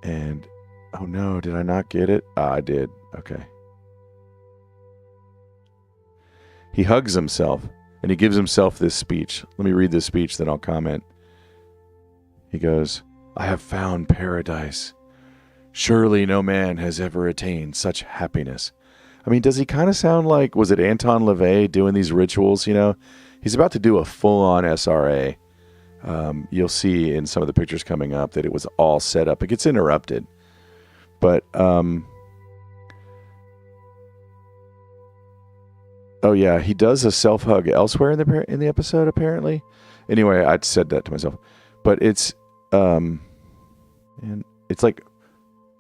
And, oh no, did I not get it? I did. Okay. He hugs himself and he gives himself this speech. Let me read this speech, then I'll comment. He goes, I have found paradise. Surely no man has ever attained such happiness. I mean, does he kind of sound like, was it Anton LaVey doing these rituals, you know? He's about to do a full-on SRA. You'll see in some of the pictures coming up that it was all set up. It gets interrupted. But, oh yeah, he does a self-hug elsewhere in the episode, apparently. Anyway, I'd said that to myself. But it's, and it's like,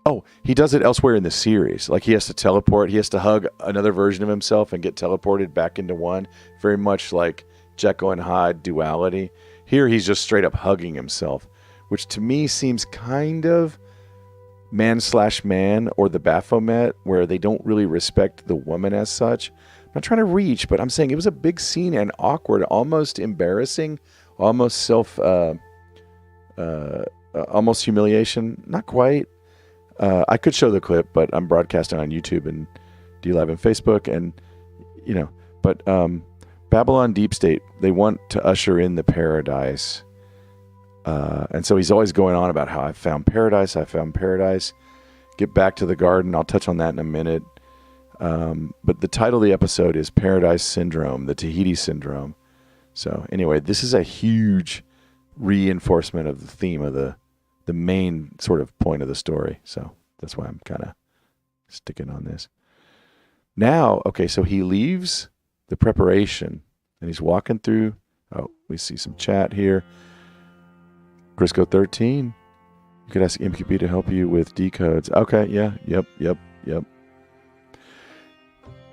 oh, he does it elsewhere in the series. Like he has to teleport. He has to hug another version of himself and get teleported back into one. Very much like Jekyll and Hyde duality. Here he's just straight up hugging himself, which to me seems kind of man/man or the Baphomet, where they don't really respect the woman as such. I'm not trying to reach, but I'm saying it was a big scene and awkward, almost embarrassing, almost almost humiliation. Not quite. I could show the clip, but I'm broadcasting on YouTube and DLive and Facebook, and you know, but Babylon Deep State, they want to usher in the paradise, and so he's always going on about how I found paradise. Get back to the garden. I'll touch on that in a minute. But the title of the episode is Paradise Syndrome, the Tahiti Syndrome. So anyway, this is a huge reinforcement of the theme of the main sort of point of the story. So that's why I'm kind of sticking on this. Now, okay, so he leaves the preparation and he's walking through. Oh, we see some chat here. Crisco 13. You could ask MQB to help you with decodes. Okay, yeah, yep.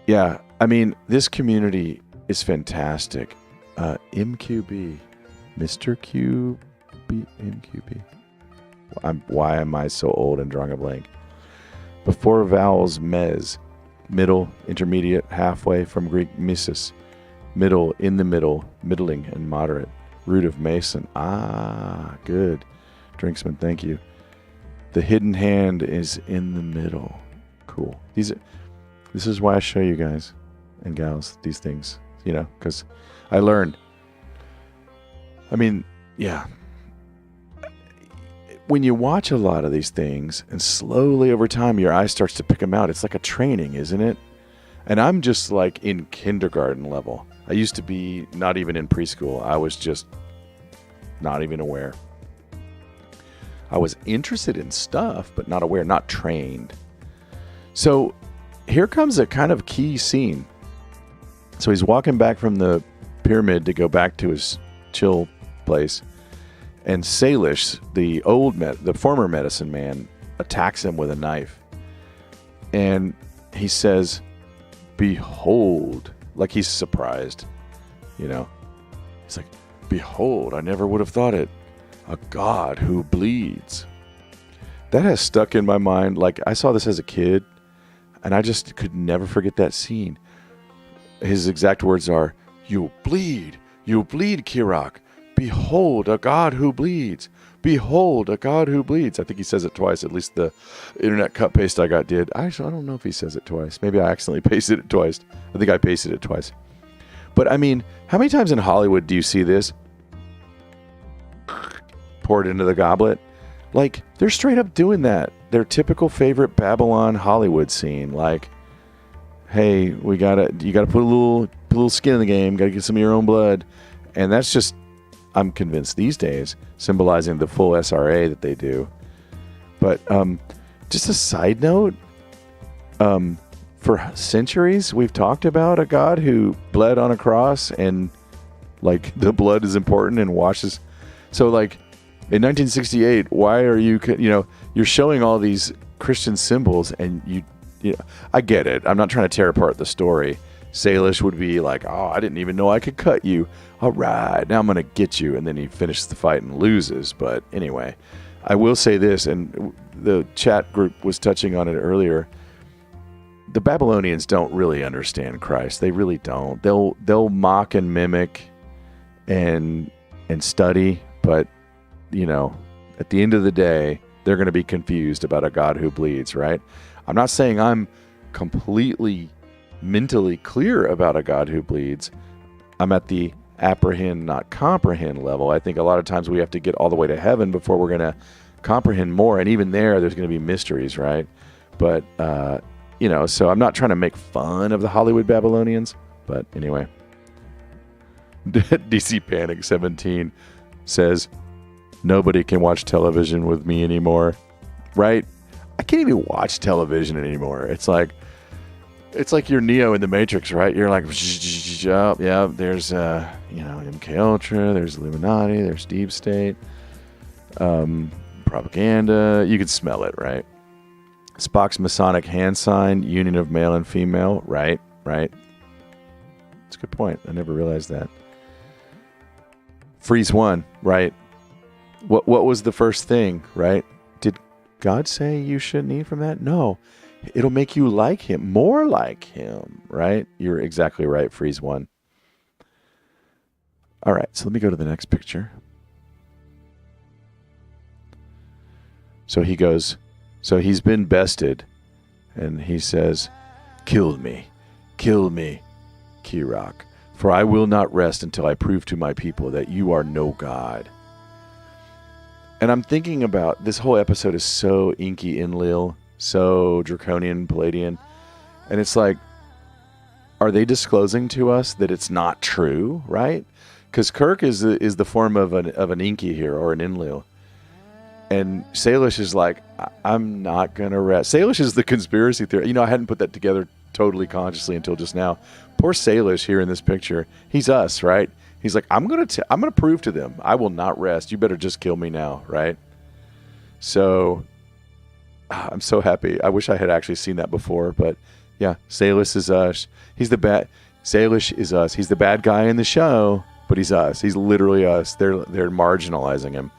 Yeah, I mean, this community is fantastic. MQB. Mr. QB. MQB. Why am I so old and drawing a blank? Before vowels, mes. Middle, intermediate, halfway, from Greek mises. Middle, in the middle, middling, and moderate. Root of mason. Ah, good. Drinksman, thank you. The hidden hand is in the middle. Cool. This is why I show you guys and gals these things, you know, because I learned. I mean, yeah. When you watch a lot of these things and slowly over time your eye starts to pick them out, it's like a training, isn't it? And I'm just like in kindergarten level. I used to be not even in preschool. I was just not even aware. I was interested in stuff, but not aware, not trained. So here comes a kind of key scene. So he's walking back from the pyramid to go back to his chill place. And Salish, the former medicine man, attacks him with a knife. And he says, behold, like he's surprised, you know. He's like, behold, I never would have thought it. A god who bleeds. That has stuck in my mind. Like, I saw this as a kid, and I just could never forget that scene. His exact words are, you bleed, Kirak. Behold, a God who bleeds. Behold, a God who bleeds. I think he says it twice. At least the internet cut paste I got did. Actually, I don't know if he says it twice. Maybe I accidentally pasted it twice. I think I pasted it twice. But I mean, how many times in Hollywood do you see this? Poured into the goblet. Like, they're straight up doing that. Their typical favorite Babylon Hollywood scene. Like, hey, you gotta put a little skin in the game. Gotta get some of your own blood. And that's just, I'm convinced these days, symbolizing the full SRA that they do. But just a side note, for centuries we've talked about a God who bled on a cross, and like the blood is important and washes. So like in 1968, why are you're showing all these Christian symbols, and you know, I get it. I'm not trying to tear apart the story. Salish would be like, oh, I didn't even know I could cut you. All right, now I'm going to get you. And then he finishes the fight and loses. But anyway, I will say this, and the chat group was touching on it earlier. The Babylonians don't really understand Christ. They really don't. They'll mock and mimic and study. But, you know, at the end of the day, they're going to be confused about a God who bleeds, right? I'm not saying I'm completely mentally clear about a God who bleeds. I'm at the apprehend, not comprehend level. I think a lot of times we have to get all the way to heaven before we're going to comprehend more. And even there's going to be mysteries, right? But, so I'm not trying to make fun of the Hollywood Babylonians. But anyway, DC Panic 17 says, nobody can watch television with me anymore, right? I can't even watch television anymore. It's like you're Neo in the Matrix, right? You're like, yeah, there's, MK Ultra, there's Illuminati, there's Deep State, propaganda. You can smell it, right? Spock's Masonic hand sign, union of male and female, right? That's a good point. I never realized that. Freeze 1, right? What was the first thing, right? Did God say you shouldn't eat from that? No. It'll make you like him, more like him, right? You're exactly right, Freeze 1. All right, so let me go to the next picture. So he's been bested, and he says, kill me, Kirok, for I will not rest until I prove to my people that you are no God. And I'm thinking about, this whole episode is so Inky Enlil, so Draconian Palladian, and it's like, are they disclosing to us that it's not true, right? Because Kirk is the form of an Inky here, or an Enlil. And Salish is like, I'm not going to rest. Salish is the conspiracy theory. I hadn't put that together totally consciously until just now. Poor Salish here in this picture. He's us, right? He's like, I'm going to prove to them. I will not rest. You better just kill me now, right? So I'm so happy. I wish I had actually seen that before, but yeah, Salish is us. Salish is us. He's the bad guy in the show, but he's us. He's literally us. They're marginalizing him.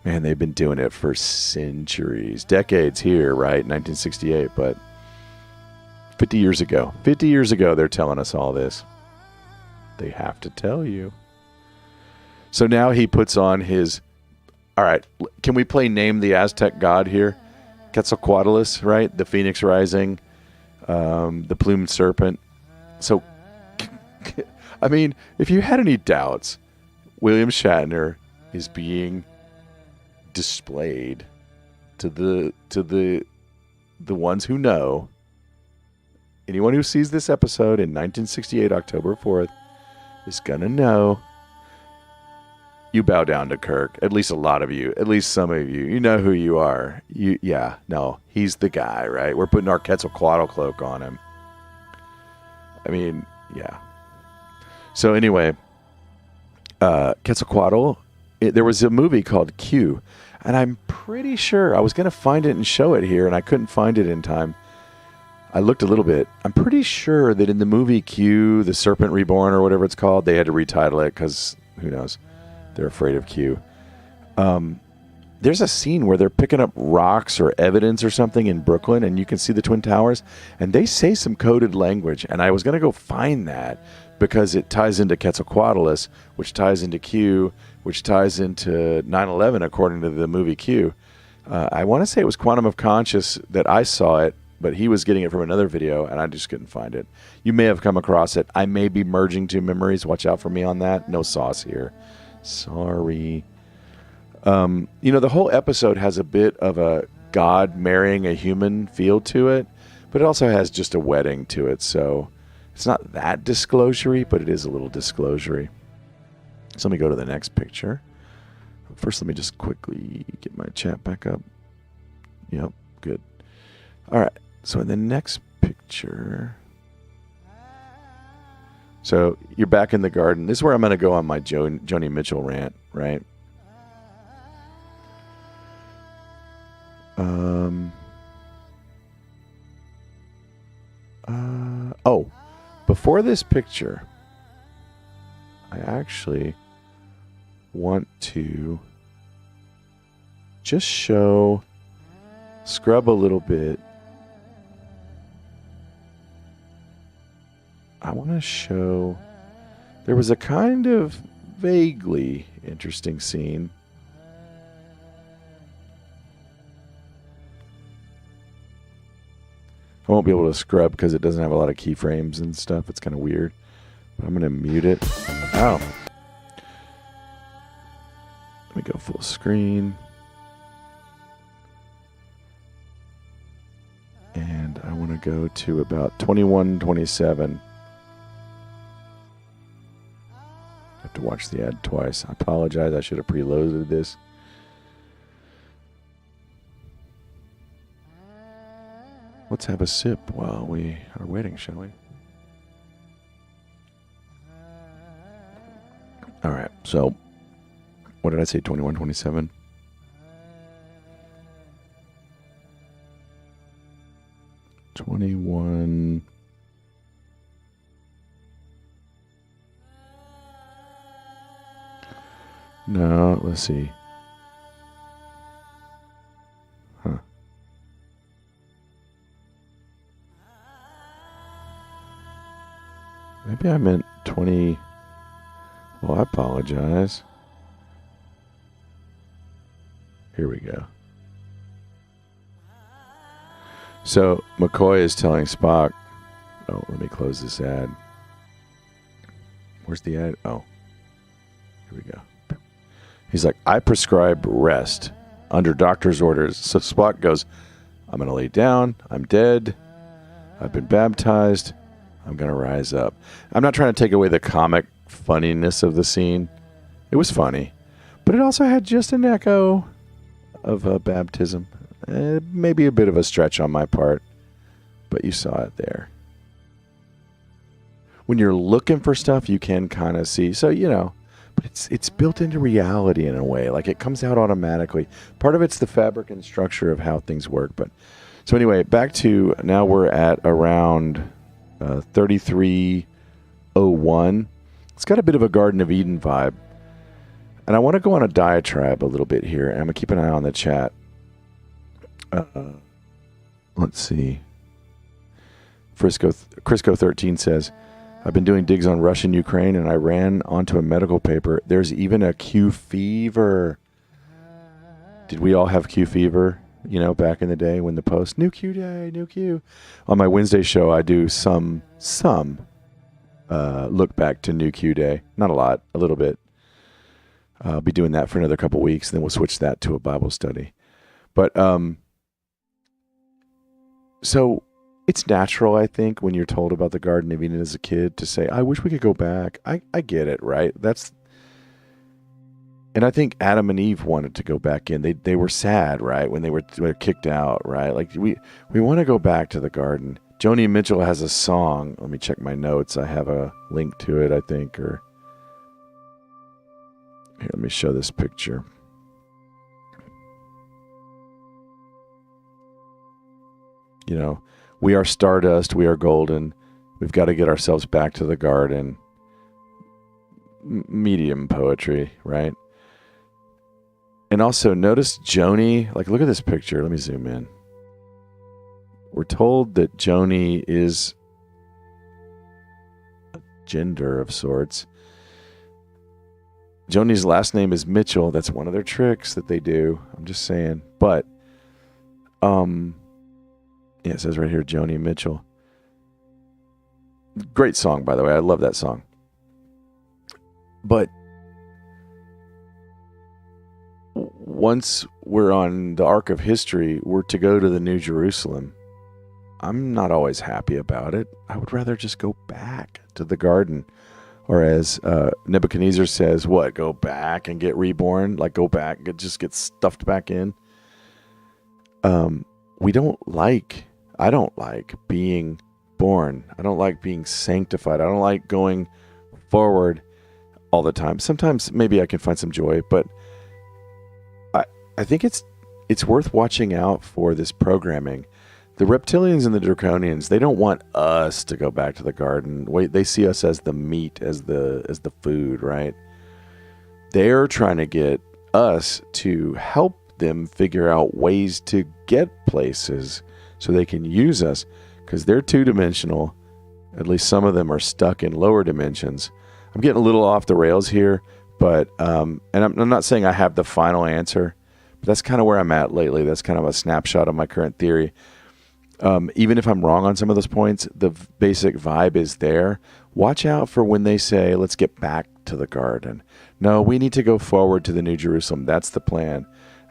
Man, they've been doing it for centuries, decades here, right? 1968, but 50 years ago, they're telling us all this. They have to tell you. So now he puts on his, all right, can we play Name the Aztec God here? Quetzalcoatlus, right? The Phoenix Rising, the plumed serpent. So, I mean, if you had any doubts, William Shatner is being displayed to the ones who know. Anyone who sees this episode in 1968, October 4th, is gonna know. You bow down to Kirk. At least a lot of you. At least some of you. You know who you are. He's the guy, right? We're putting our Quetzalcoatl cloak on him. I mean, yeah. So anyway, Quetzalcoatl, there was a movie called Q, and I'm pretty sure I was going to find it and show it here, and I couldn't find it in time. I looked a little bit. I'm pretty sure that in the movie Q, The Serpent Reborn, or whatever it's called, they had to retitle it because, who knows, they're afraid of Q. There's a scene where they're picking up rocks or evidence or something in Brooklyn, and you can see the Twin Towers, and they say some coded language, and I was going to go find that because it ties into Quetzalcoatlus, which ties into Q, which ties into 9/11 according to the movie Q. I want to say it was Quantum of Conscious that I saw it, but he was getting it from another video, and I just couldn't find it. You may have come across it. I may be merging two memories. Watch out for me on that. No sauce here. Sorry. The whole episode has a bit of a God marrying a human feel to it, but it also has just a wedding to it, so it's not that disclosure-y, but it is a little disclosure-y. So let me go to the next picture. First, let me just quickly get my chat back up. Yep, good. All right, so in the next picture... So you're back in the garden. This is where I'm going to go on my Joni Mitchell rant, right? Before this picture, I actually want to just scrub a little bit. I want to show, there was a kind of vaguely interesting scene I won't be able to scrub because it doesn't have a lot of keyframes and stuff. It's kind of weird. But I'm going to mute it. Ow. Let me go full screen. And I want to go to about 21:27. I have to watch the ad twice. I apologize. I should have preloaded this. Let's have a sip while we are waiting, shall we? All right. So, what did I say? 21:27. 21. No, let's see. Huh. Maybe I meant 20. Well, I apologize. Here we go. So McCoy is telling Spock, oh, let me close this ad. Where's the ad? Oh, here we go. He's like, I prescribe rest under doctor's orders. So Spock goes, I'm going to lay down. I'm dead. I've been baptized. I'm going to rise up. I'm not trying to take away the comic funniness of the scene. It was funny. But it also had just an echo of baptism. Maybe a bit of a stretch on my part. But you saw it there. When you're looking for stuff, you can kind of see. So, you know. But it's built into reality in a way. Like, it comes out automatically. Part of it's the fabric and structure of how things work. But so anyway, back to now we're at around 33:01. It's got a bit of a Garden of Eden vibe. And I want to go on a diatribe a little bit here. And I'm going to keep an eye on the chat. Let's see. Crisco13 says, I've been doing digs on Russian Ukraine, and I ran onto a medical paper. There's even a Q fever. Did we all have Q fever? You know, back in the day when the post, new Q day, new Q. On my Wednesday show, I do some look back to new Q day. Not a lot, a little bit. I'll be doing that for another couple weeks, and then we'll switch that to a Bible study. But, so it's natural, I think, when you're told about the Garden of Eden as a kid to say, I wish we could go back. I get it, right? And I think Adam and Eve wanted to go back in. They were sad, right, when they were kicked out, right? Like, we want to go back to the garden. Joni Mitchell has a song. Let me check my notes. I have a link to it, I think. Or here, let me show this picture. You know, we are stardust, we are golden. We've got to get ourselves back to the garden. Medium poetry, right? And also notice Joni, like, look at this picture. Let me zoom in. We're told that Joni is a gender of sorts. Joni's last name is Mitchell. That's one of their tricks that they do. I'm just saying. But, yeah, it says right here, Joni Mitchell. Great song, by the way. I love that song. But once we're on the arc of history, we're to go to the New Jerusalem. I'm not always happy about it. I would rather just go back to the garden. Or as Nebuchadnezzar says, what? Go back and get reborn? Like, go back, just get stuffed back in? I don't like being born. I don't like being sanctified. I don't like going forward all the time. Sometimes maybe I can find some joy, but I think it's worth watching out for this programming. The reptilians and the draconians, they don't want us to go back to the garden. They see us as the meat, as the food, right? They're trying to get us to help them figure out ways to get places so they can use us, because they're two-dimensional. At least some of them are stuck in lower dimensions. I'm getting a little off the rails here, but and I'm not saying I have the final answer, but that's kind of where I'm at lately. That's kind of a snapshot of my current theory. Even if I'm wrong on some of those points, the basic vibe is there. Watch out for when they say, let's get back to the garden. No, we need to go forward to the New Jerusalem. That's the plan.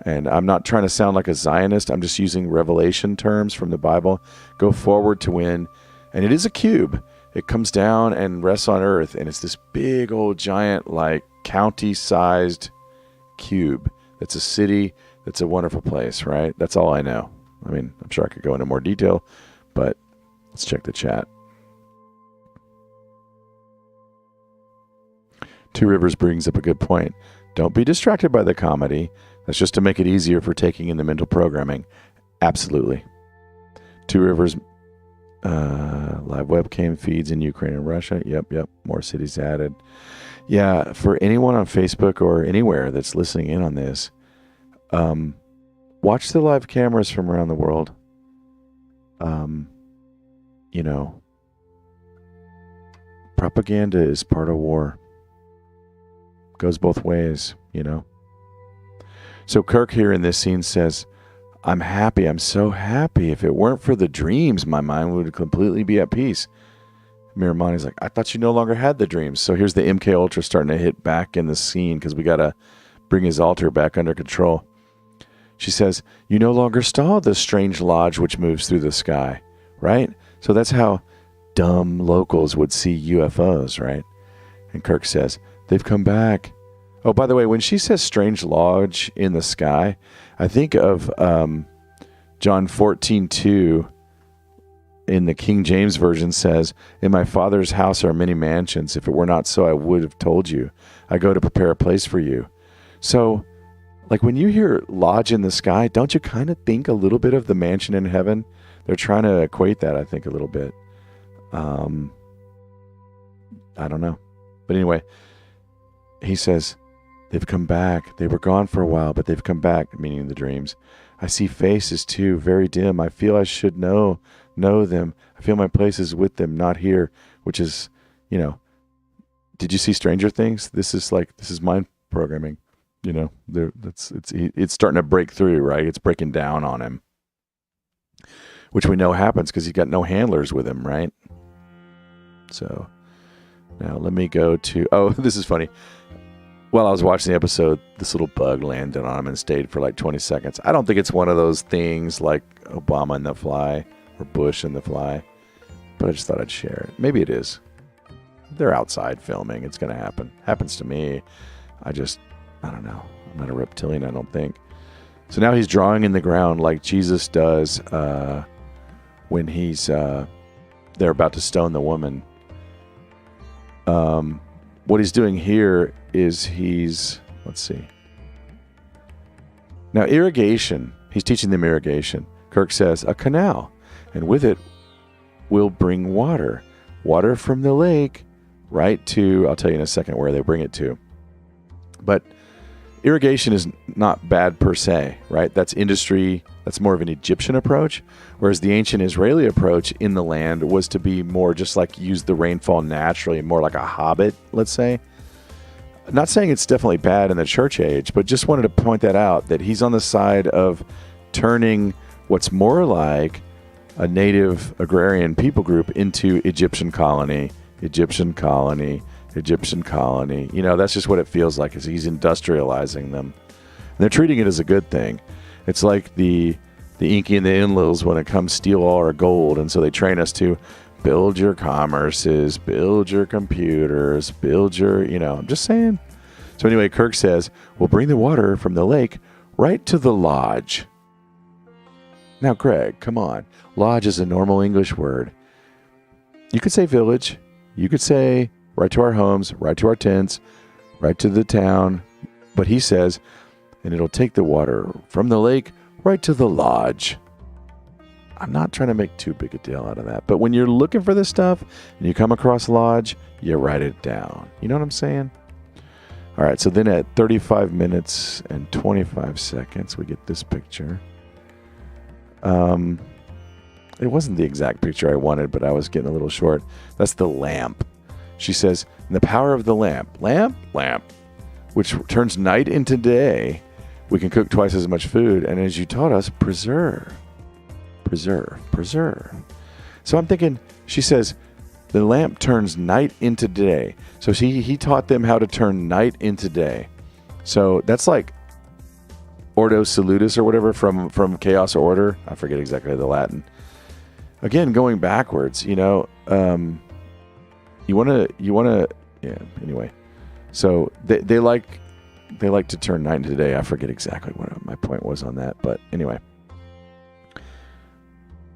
And I'm not trying to sound like a Zionist. I'm just using revelation terms from the Bible. Go forward to when, and it is a cube. It comes down and rests on earth, and it's this big old giant, like county-sized cube. That's a city. That's a wonderful place, right? That's all I know. I mean, I'm sure I could go into more detail, but let's check the chat. Two Rivers brings up a good point. Don't be distracted by the comedy. That's just to make it easier for taking in the mental programming. Absolutely. Two Rivers live webcam feeds in Ukraine and Russia. Yep. More cities added. Yeah, for anyone on Facebook or anywhere that's listening in on this, watch the live cameras from around the world. Propaganda is part of war. Goes both ways, So Kirk here in this scene says, I'm happy. I'm so happy. If it weren't for the dreams, my mind would completely be at peace. Miramani's like, I thought you no longer had the dreams. So here's the MK Ultra starting to hit back in the scene because we got to bring his altar back under control. She says, you no longer saw the strange lodge which moves through the sky, right? So that's how dumb locals would see UFOs, right? And Kirk says, they've come back. Oh, by the way, when she says strange lodge in the sky, I think of John 14:2 in the King James Version says, in my Father's house are many mansions. If it were not so, I would have told you. I go to prepare a place for you. So, like when you hear lodge in the sky, don't you kind of think a little bit of the mansion in heaven? They're trying to equate that, I think, a little bit. I don't know. But anyway, he says, they've come back. They were gone for a while, but they've come back, meaning the dreams. I see faces too, very dim. I feel I should know them. I feel my place is with them, not here, which is, did you see Stranger Things? This is mind programming. It's starting to break through, right? It's breaking down on him, which we know happens because he's got no handlers with him, right? So now let me go to, this is funny. While I was watching the episode, this little bug landed on him and stayed for like 20 seconds. I don't think it's one of those things like Obama and the Fly or Bush and the Fly, but I just thought I'd share it. Maybe it is. They're outside filming. It's going to happen. Happens to me. I don't know. I'm not a reptilian, I don't think. So now he's drawing in the ground like Jesus does when he's they're about to stone the woman. What he's doing here is let's see. Now irrigation, he's teaching them irrigation. Kirk says, a canal, and with it will bring water from the lake right to, I'll tell you in a second where they bring it to. But irrigation is not bad per se, right? That's industry. That's more of an Egyptian approach, whereas the ancient Israeli approach in the land was to be more just like use the rainfall naturally, more like a hobbit, let's say. Not saying it's definitely bad in the church age, but just wanted to point that out, that he's on the side of turning what's more like a native agrarian people group into Egyptian colony. That's just what it feels like, is he's industrializing them. And they're treating it as a good thing. It's like the Inky and the Inlils when it comes steal all our gold, and so they train us to build your commerces, build your computers, build your, I'm just saying. So anyway, Kirk says, we'll bring the water from the lake right to the lodge. Now, Greg, come on. Lodge is a normal English word. You could say village. You could say right to our homes, right to our tents, right to the town. But he says, and it'll take the water from the lake right to the lodge. I'm not trying to make too big a deal out of that. But when you're looking for this stuff and you come across lodge, you write it down. You know what I'm saying? All right, so then at 35 minutes and 25 seconds, we get this picture. It wasn't the exact picture I wanted, but I was getting a little short. That's the lamp. She says, the power of the lamp, which turns night into day. We can cook twice as much food, and as you taught us, preserve. preserve. So I'm thinking, she says, the lamp turns night into day. So he taught them how to turn night into day. So that's like Ordo Salutis or whatever from Chaos or Order. I forget exactly the Latin. Again, going backwards, you want to, yeah, anyway. So they like to turn night into day. I forget exactly what my point was on that, but anyway.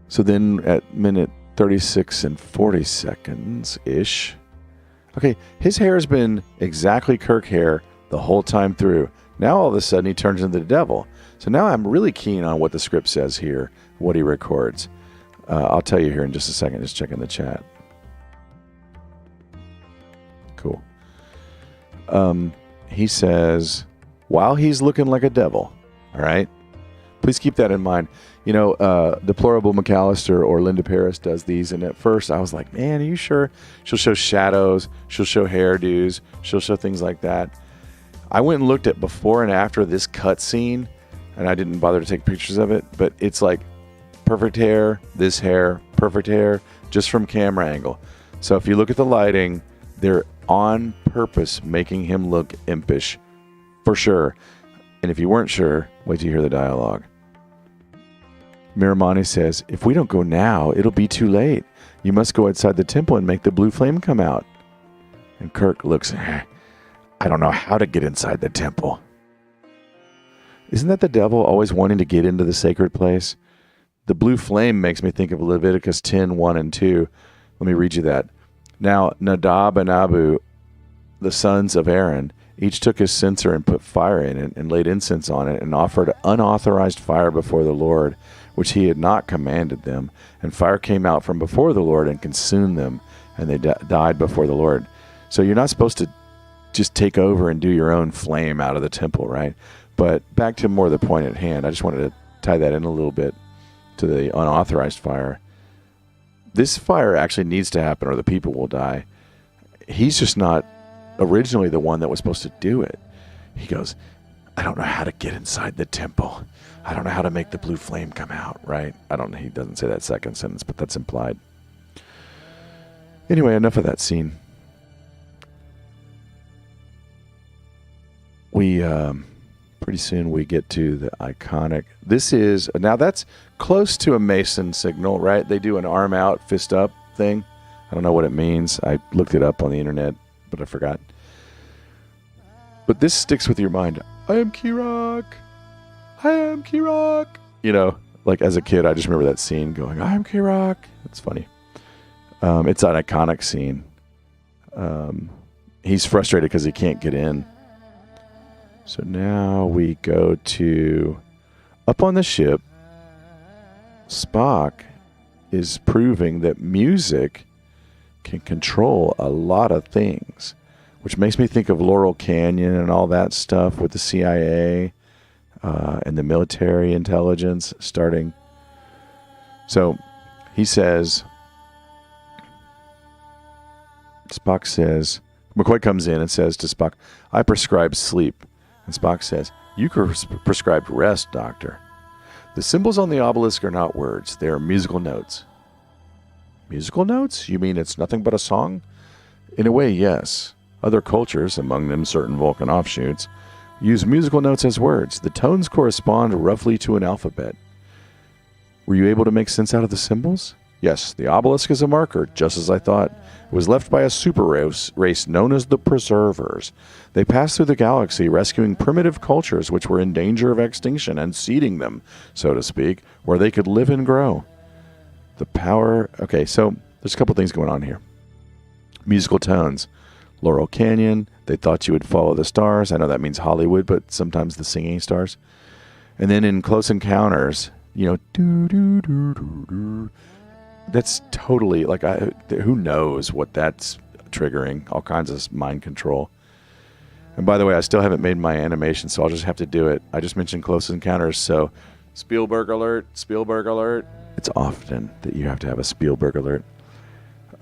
So then at minute 36 and 40 seconds-ish. Okay, his hair has been exactly Kirk hair the whole time through. Now all of a sudden he turns into the devil. So now I'm really keen on what the script says here, what he records. I'll tell you here in just a second, just checking the chat. Cool. He says, while he's looking like a devil, all right? Please keep that in mind. Deplorable McAllister or Linda Paris does these, and at first I was like, man, are you sure? She'll show shadows, she'll show hairdos, she'll show things like that. I went and looked at before and after this cut scene, and I didn't bother to take pictures of it, but it's like perfect hair, this hair, perfect hair, just from camera angle. So if you look at the lighting, they're on purpose making him look impish, for sure. And if you weren't sure, wait till you hear the dialogue. Miramani says, if we don't go now, it'll be too late. You must go outside the temple and make the blue flame come out. And Kirk looks, I don't know how to get inside the temple. Isn't that the devil always wanting to get into the sacred place? The blue flame makes me think of Leviticus 10, 1 and 2. Let me read you that. Now, Nadab and Abu, the sons of Aaron, each took his censer and put fire in it and laid incense on it and offered unauthorized fire before the Lord, which he had not commanded them. And fire came out from before the Lord and consumed them, and they died before the Lord. So you're not supposed to just take over and do your own flame out of the temple, right? But back to more the point at hand, I just wanted to tie that in a little bit to the unauthorized fire. This fire actually needs to happen or the people will die. He's just not originally the one that was supposed to do it. He goes, I don't know how to get inside the temple. I don't know how to make the blue flame come out, right? He doesn't say that second sentence, but that's implied. Anyway, enough of that scene. Pretty soon we get to the iconic, now that's close to a Mason signal, right? They do an arm out, fist up thing. I don't know what it means. I looked it up on the internet, but I forgot. But this sticks with your mind. I am Kirok. I am Kirok. Like as a kid, I just remember that scene going, I am Kirok. It's funny. It's an iconic scene. He's frustrated because he can't get in. So now we go to up on the ship. Spock is proving that music can control a lot of things, which makes me think of Laurel Canyon and all that stuff with the CIA and the military intelligence starting. So he says, Spock says, McCoy comes in and says to Spock, I prescribe sleep. And Spock says, you prescribed rest, Doctor. The symbols on the obelisk are not words. They are musical notes. Musical notes? You mean it's nothing but a song? In a way, yes. Other cultures, among them certain Vulcan offshoots, use musical notes as words. The tones correspond roughly to an alphabet. Were you able to make sense out of the symbols? Yes, the obelisk is a marker, just as I thought. It was left by a super race known as the Preservers. They passed through the galaxy, rescuing primitive cultures which were in danger of extinction and seeding them, so to speak, where they could live and grow. The power... Okay, so there's a couple things going on here. Musical tones. Laurel Canyon, they thought you would follow the stars. I know that means Hollywood, but sometimes the singing stars. And then in Close Encounters, do-do-do-do-do. That's totally, who knows what that's triggering? All kinds of mind control. And by the way, I still haven't made my animation, so I'll just have to do it. I just mentioned Close Encounters, so Spielberg alert, Spielberg alert. It's often that you have to have a Spielberg alert.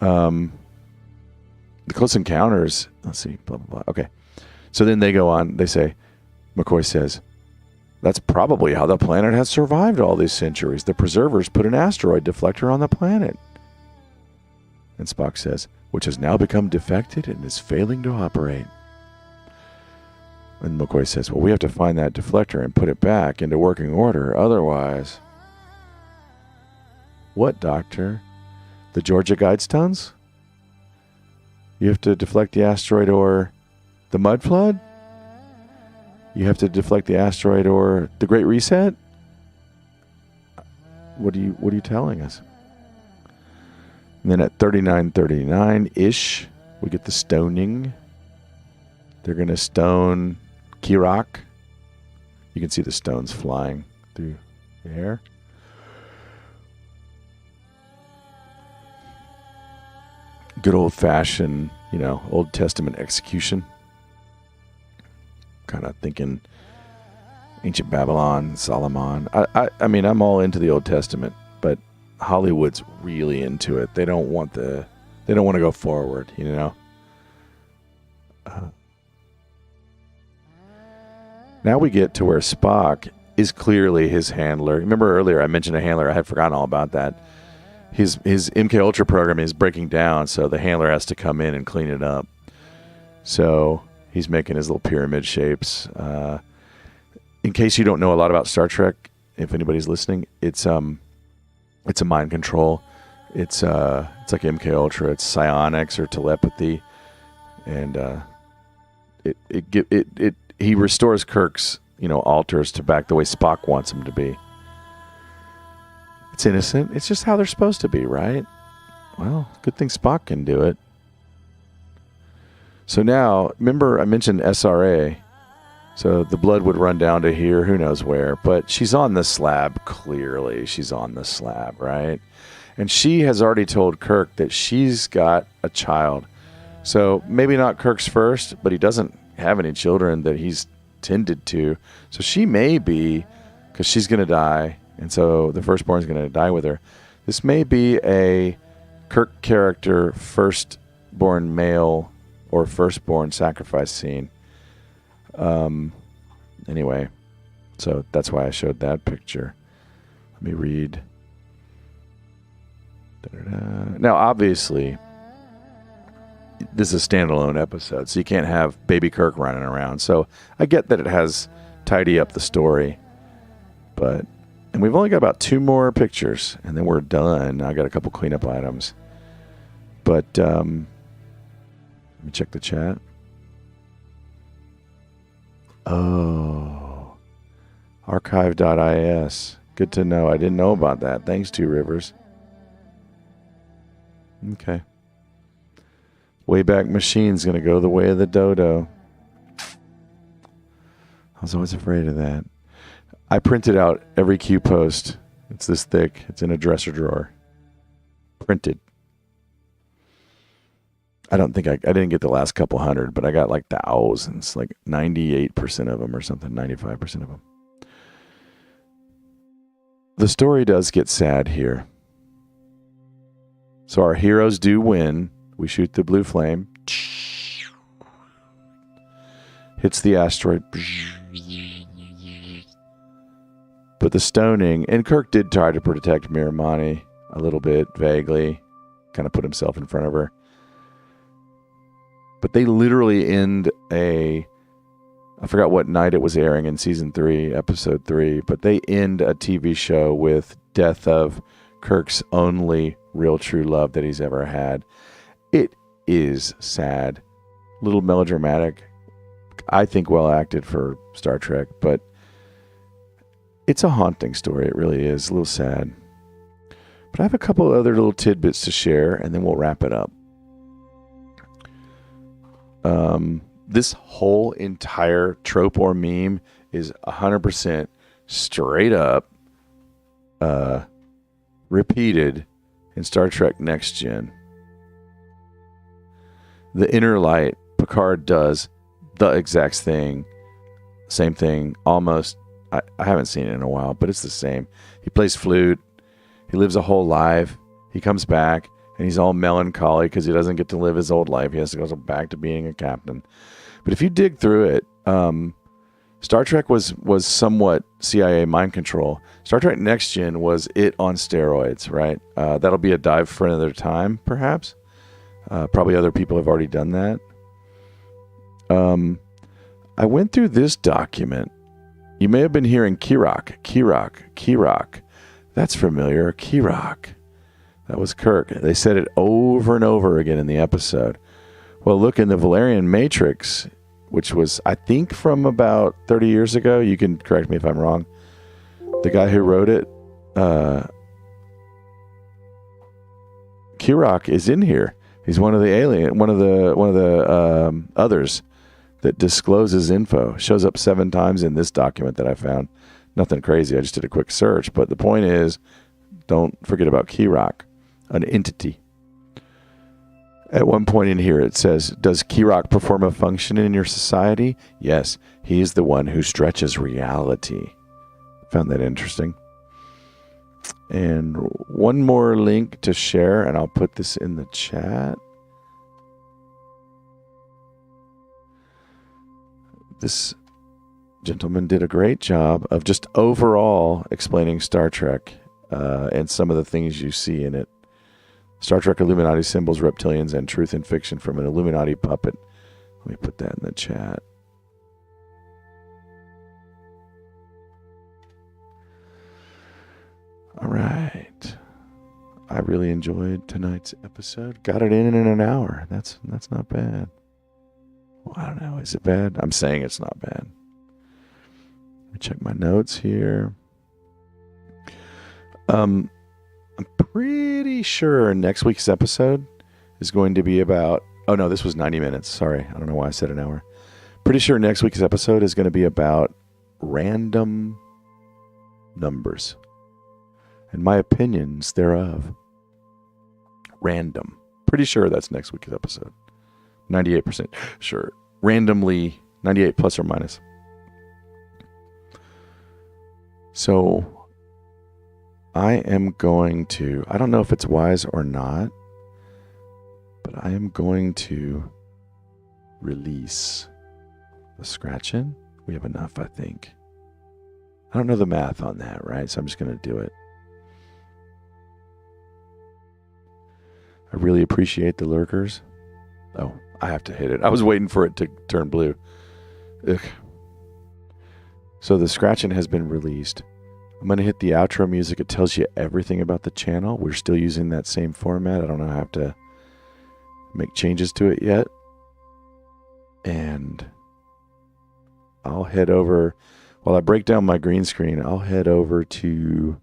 The Close Encounters, let's see, blah, blah, blah. Okay. So then they go on, they say, McCoy says, That's probably how the planet has survived all these centuries. The preservers put an asteroid deflector on the planet. And Spock says, which has now become defected and is failing to operate. And McCoy says, well, we have to find that deflector and put it back into working order. Otherwise... What, Doctor? The Georgia Guidestones? You have to deflect the asteroid or the mud flood? You have to deflect the asteroid or the Great Reset? What are you telling us? And then at 39:39-ish, we get the stoning. They're going to stone Kirok. You can see the stones flying through the air. Good old-fashioned, Old Testament execution. Kind of thinking ancient Babylon, Solomon. I mean, I'm all into the Old Testament, but Hollywood's really into it. They don't want to go forward, Now we get to where Spock is clearly his handler. Remember earlier I mentioned a handler. I had forgotten all about that. His MK Ultra program is breaking down, so the handler has to come in and clean it up. So he's making his little pyramid shapes. In case you don't know a lot about Star Trek, if anybody's listening, it's a mind control. It's like MK Ultra. It's psionics or telepathy, and he restores Kirk's alters to back the way Spock wants him to be. It's innocent. It's just how they're supposed to be, right? Well, good thing Spock can do it. So now, remember I mentioned SRA. So the blood would run down to here, who knows where. But she's on the slab, clearly. She's on the slab, right? And she has already told Kirk that she's got a child. So maybe not Kirk's first, but he doesn't have any children that he's tended to. So she may be, because she's going to die, and so the firstborn is going to die with her. This may be a Kirk character firstborn male or firstborn sacrifice scene. Anyway, so that's why I showed that picture. Let me read. Da-da-da. Now, obviously, this is a standalone episode, so you can't have baby Kirk running around. So I get that it has tidy up the story, and we've only got about 2 more pictures, and then we're done. I got a couple cleanup items. But let me check the chat. Oh, archive.is. Good to know. I didn't know about that. Thanks, Two Rivers. Okay. Wayback Machine's going to go the way of the dodo. I was always afraid of that. I printed out every Q post. It's this thick. It's in a dresser drawer. Printed. I don't think I didn't get the last couple hundred, but I got like thousands, like 98% of them or something, 95% of them. The story does get sad here. So our heroes do win. We shoot the blue flame. Hits the asteroid. But the stoning, and Kirk did try to protect Miramani a little bit, vaguely, kind of put himself in front of her. But they literally end I forgot what night it was airing in season 3, episode 3, but they end a TV show with death of Kirk's only real true love that he's ever had. It is sad, a little melodramatic. I think well acted for Star Trek, but it's a haunting story. It really is. A little sad. But I have a couple other little tidbits to share, and then we'll wrap it up. This whole entire trope or meme is 100% straight up repeated in Star Trek Next Gen. The inner light, Picard does the exact thing. Same thing, almost. I haven't seen it in a while, but it's the same. He plays flute. He lives a whole life. He comes back, and he's all melancholy because he doesn't get to live his old life. He has to go back to being a captain. But if you dig through it, Star Trek was somewhat CIA mind control. Star Trek Next Gen was it on steroids, right? That'll be a dive for another time, perhaps. Probably other people have already done that. I went through this document. You may have been hearing Kirok. That's familiar. Kirok. That was Kirk. They said it over and over again in the episode. Well, look, in the Valerian Matrix, which was, I think, from about 30 years ago. You can correct me if I'm wrong. The guy who wrote it, Kirok, is in here. He's one of the others that discloses info. Shows up 7 times in this document that I found. Nothing crazy. I just did a quick search. But the point is, don't forget about Kirok, an entity. At one point in here, it says, does Kirok perform a function in your society? Yes, he is the one who stretches reality. Found that interesting. And one more link to share, and I'll put this in the chat. This gentleman did a great job of just overall explaining Star Trek and some of the things you see in it. Star Trek Illuminati symbols, reptilians, and truth and fiction from an Illuminati puppet. Let me put that in the chat. All right. I really enjoyed tonight's episode. Got it in an hour. That's not bad. Well, I don't know. Is it bad? I'm saying it's not bad. Let me check my notes here. I'm pretty sure next week's episode is going to be about... Oh, no, this was 90 minutes. Sorry. I don't know why I said an hour. Pretty sure next week's episode is going to be about random numbers and my opinions thereof. Random. Pretty sure that's next week's episode. 98% sure. Randomly, 98 plus or minus. So, I am going to, I don't know if it's wise or not, but I am going to release the scratching. We have enough, I think. I don't know the math on that, right? So I'm just going to do it. I really appreciate the lurkers. Oh, I have to hit it. I was waiting for it to turn blue. Ugh. So the scratching has been released. I'm going to hit the outro music. It tells you everything about the channel. We're still using that same format. I don't know. I have to make changes to it yet. And I'll head over, while I break down my green screen, I'll head over to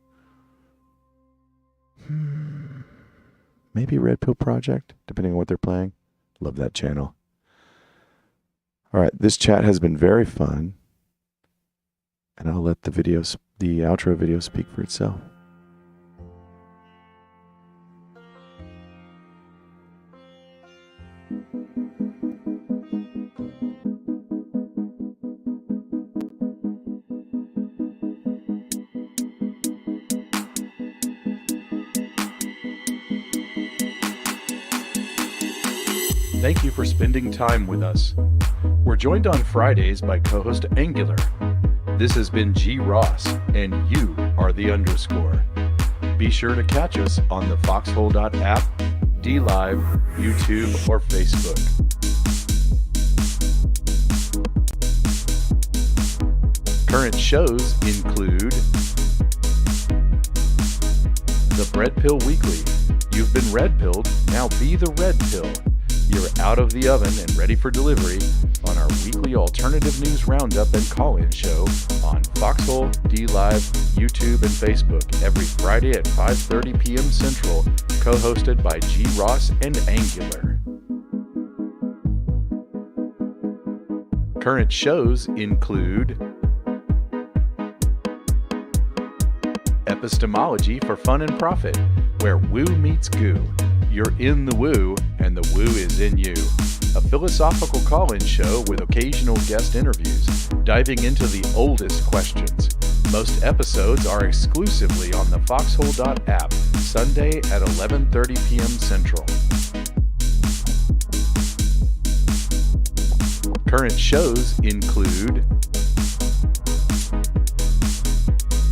maybe Red Pill Project, depending on what they're playing. Love that channel. All right, this chat has been very fun. And I'll let the outro video speak for itself. Thank you for spending time with us. We're joined on Fridays by co-host Angular. This has been G. Ross, and you are the underscore. Be sure to catch us on the foxhole.app, DLive, YouTube, or Facebook. Current shows include The Bread Pill Weekly. You've been red pilled, now be the red pill. You're out of the oven and ready for delivery on our weekly alternative news roundup and call-in show on Foxhole, DLive, YouTube, and Facebook every Friday at 5:30 p.m. Central, co-hosted by G. Ross and Angular. Current shows include Epistemology for Fun and Profit, where woo meets goo. You're in the woo, and the woo is in you. A philosophical call-in show with occasional guest interviews, diving into the oldest questions. Most episodes are exclusively on the foxhole.app, Sunday at 11:30 p.m. Central. Current shows include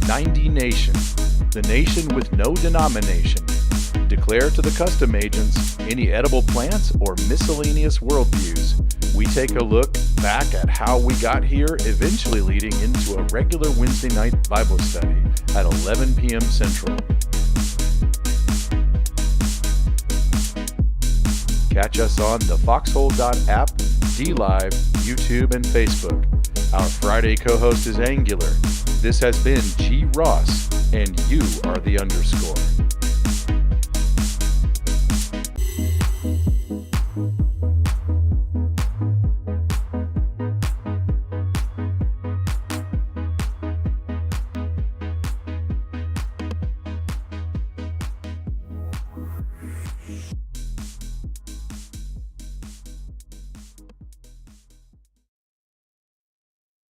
90 Nation, the nation with no denomination. Declare to the custom agents any edible plants or miscellaneous worldviews. We take a look back at how we got here, eventually leading into a regular Wednesday night Bible study at 11 p.m. Central. Catch us on the foxhole.app, DLive, YouTube, and Facebook. Our Friday co-host is Angular. This has been G. Ross, and you are the underscore.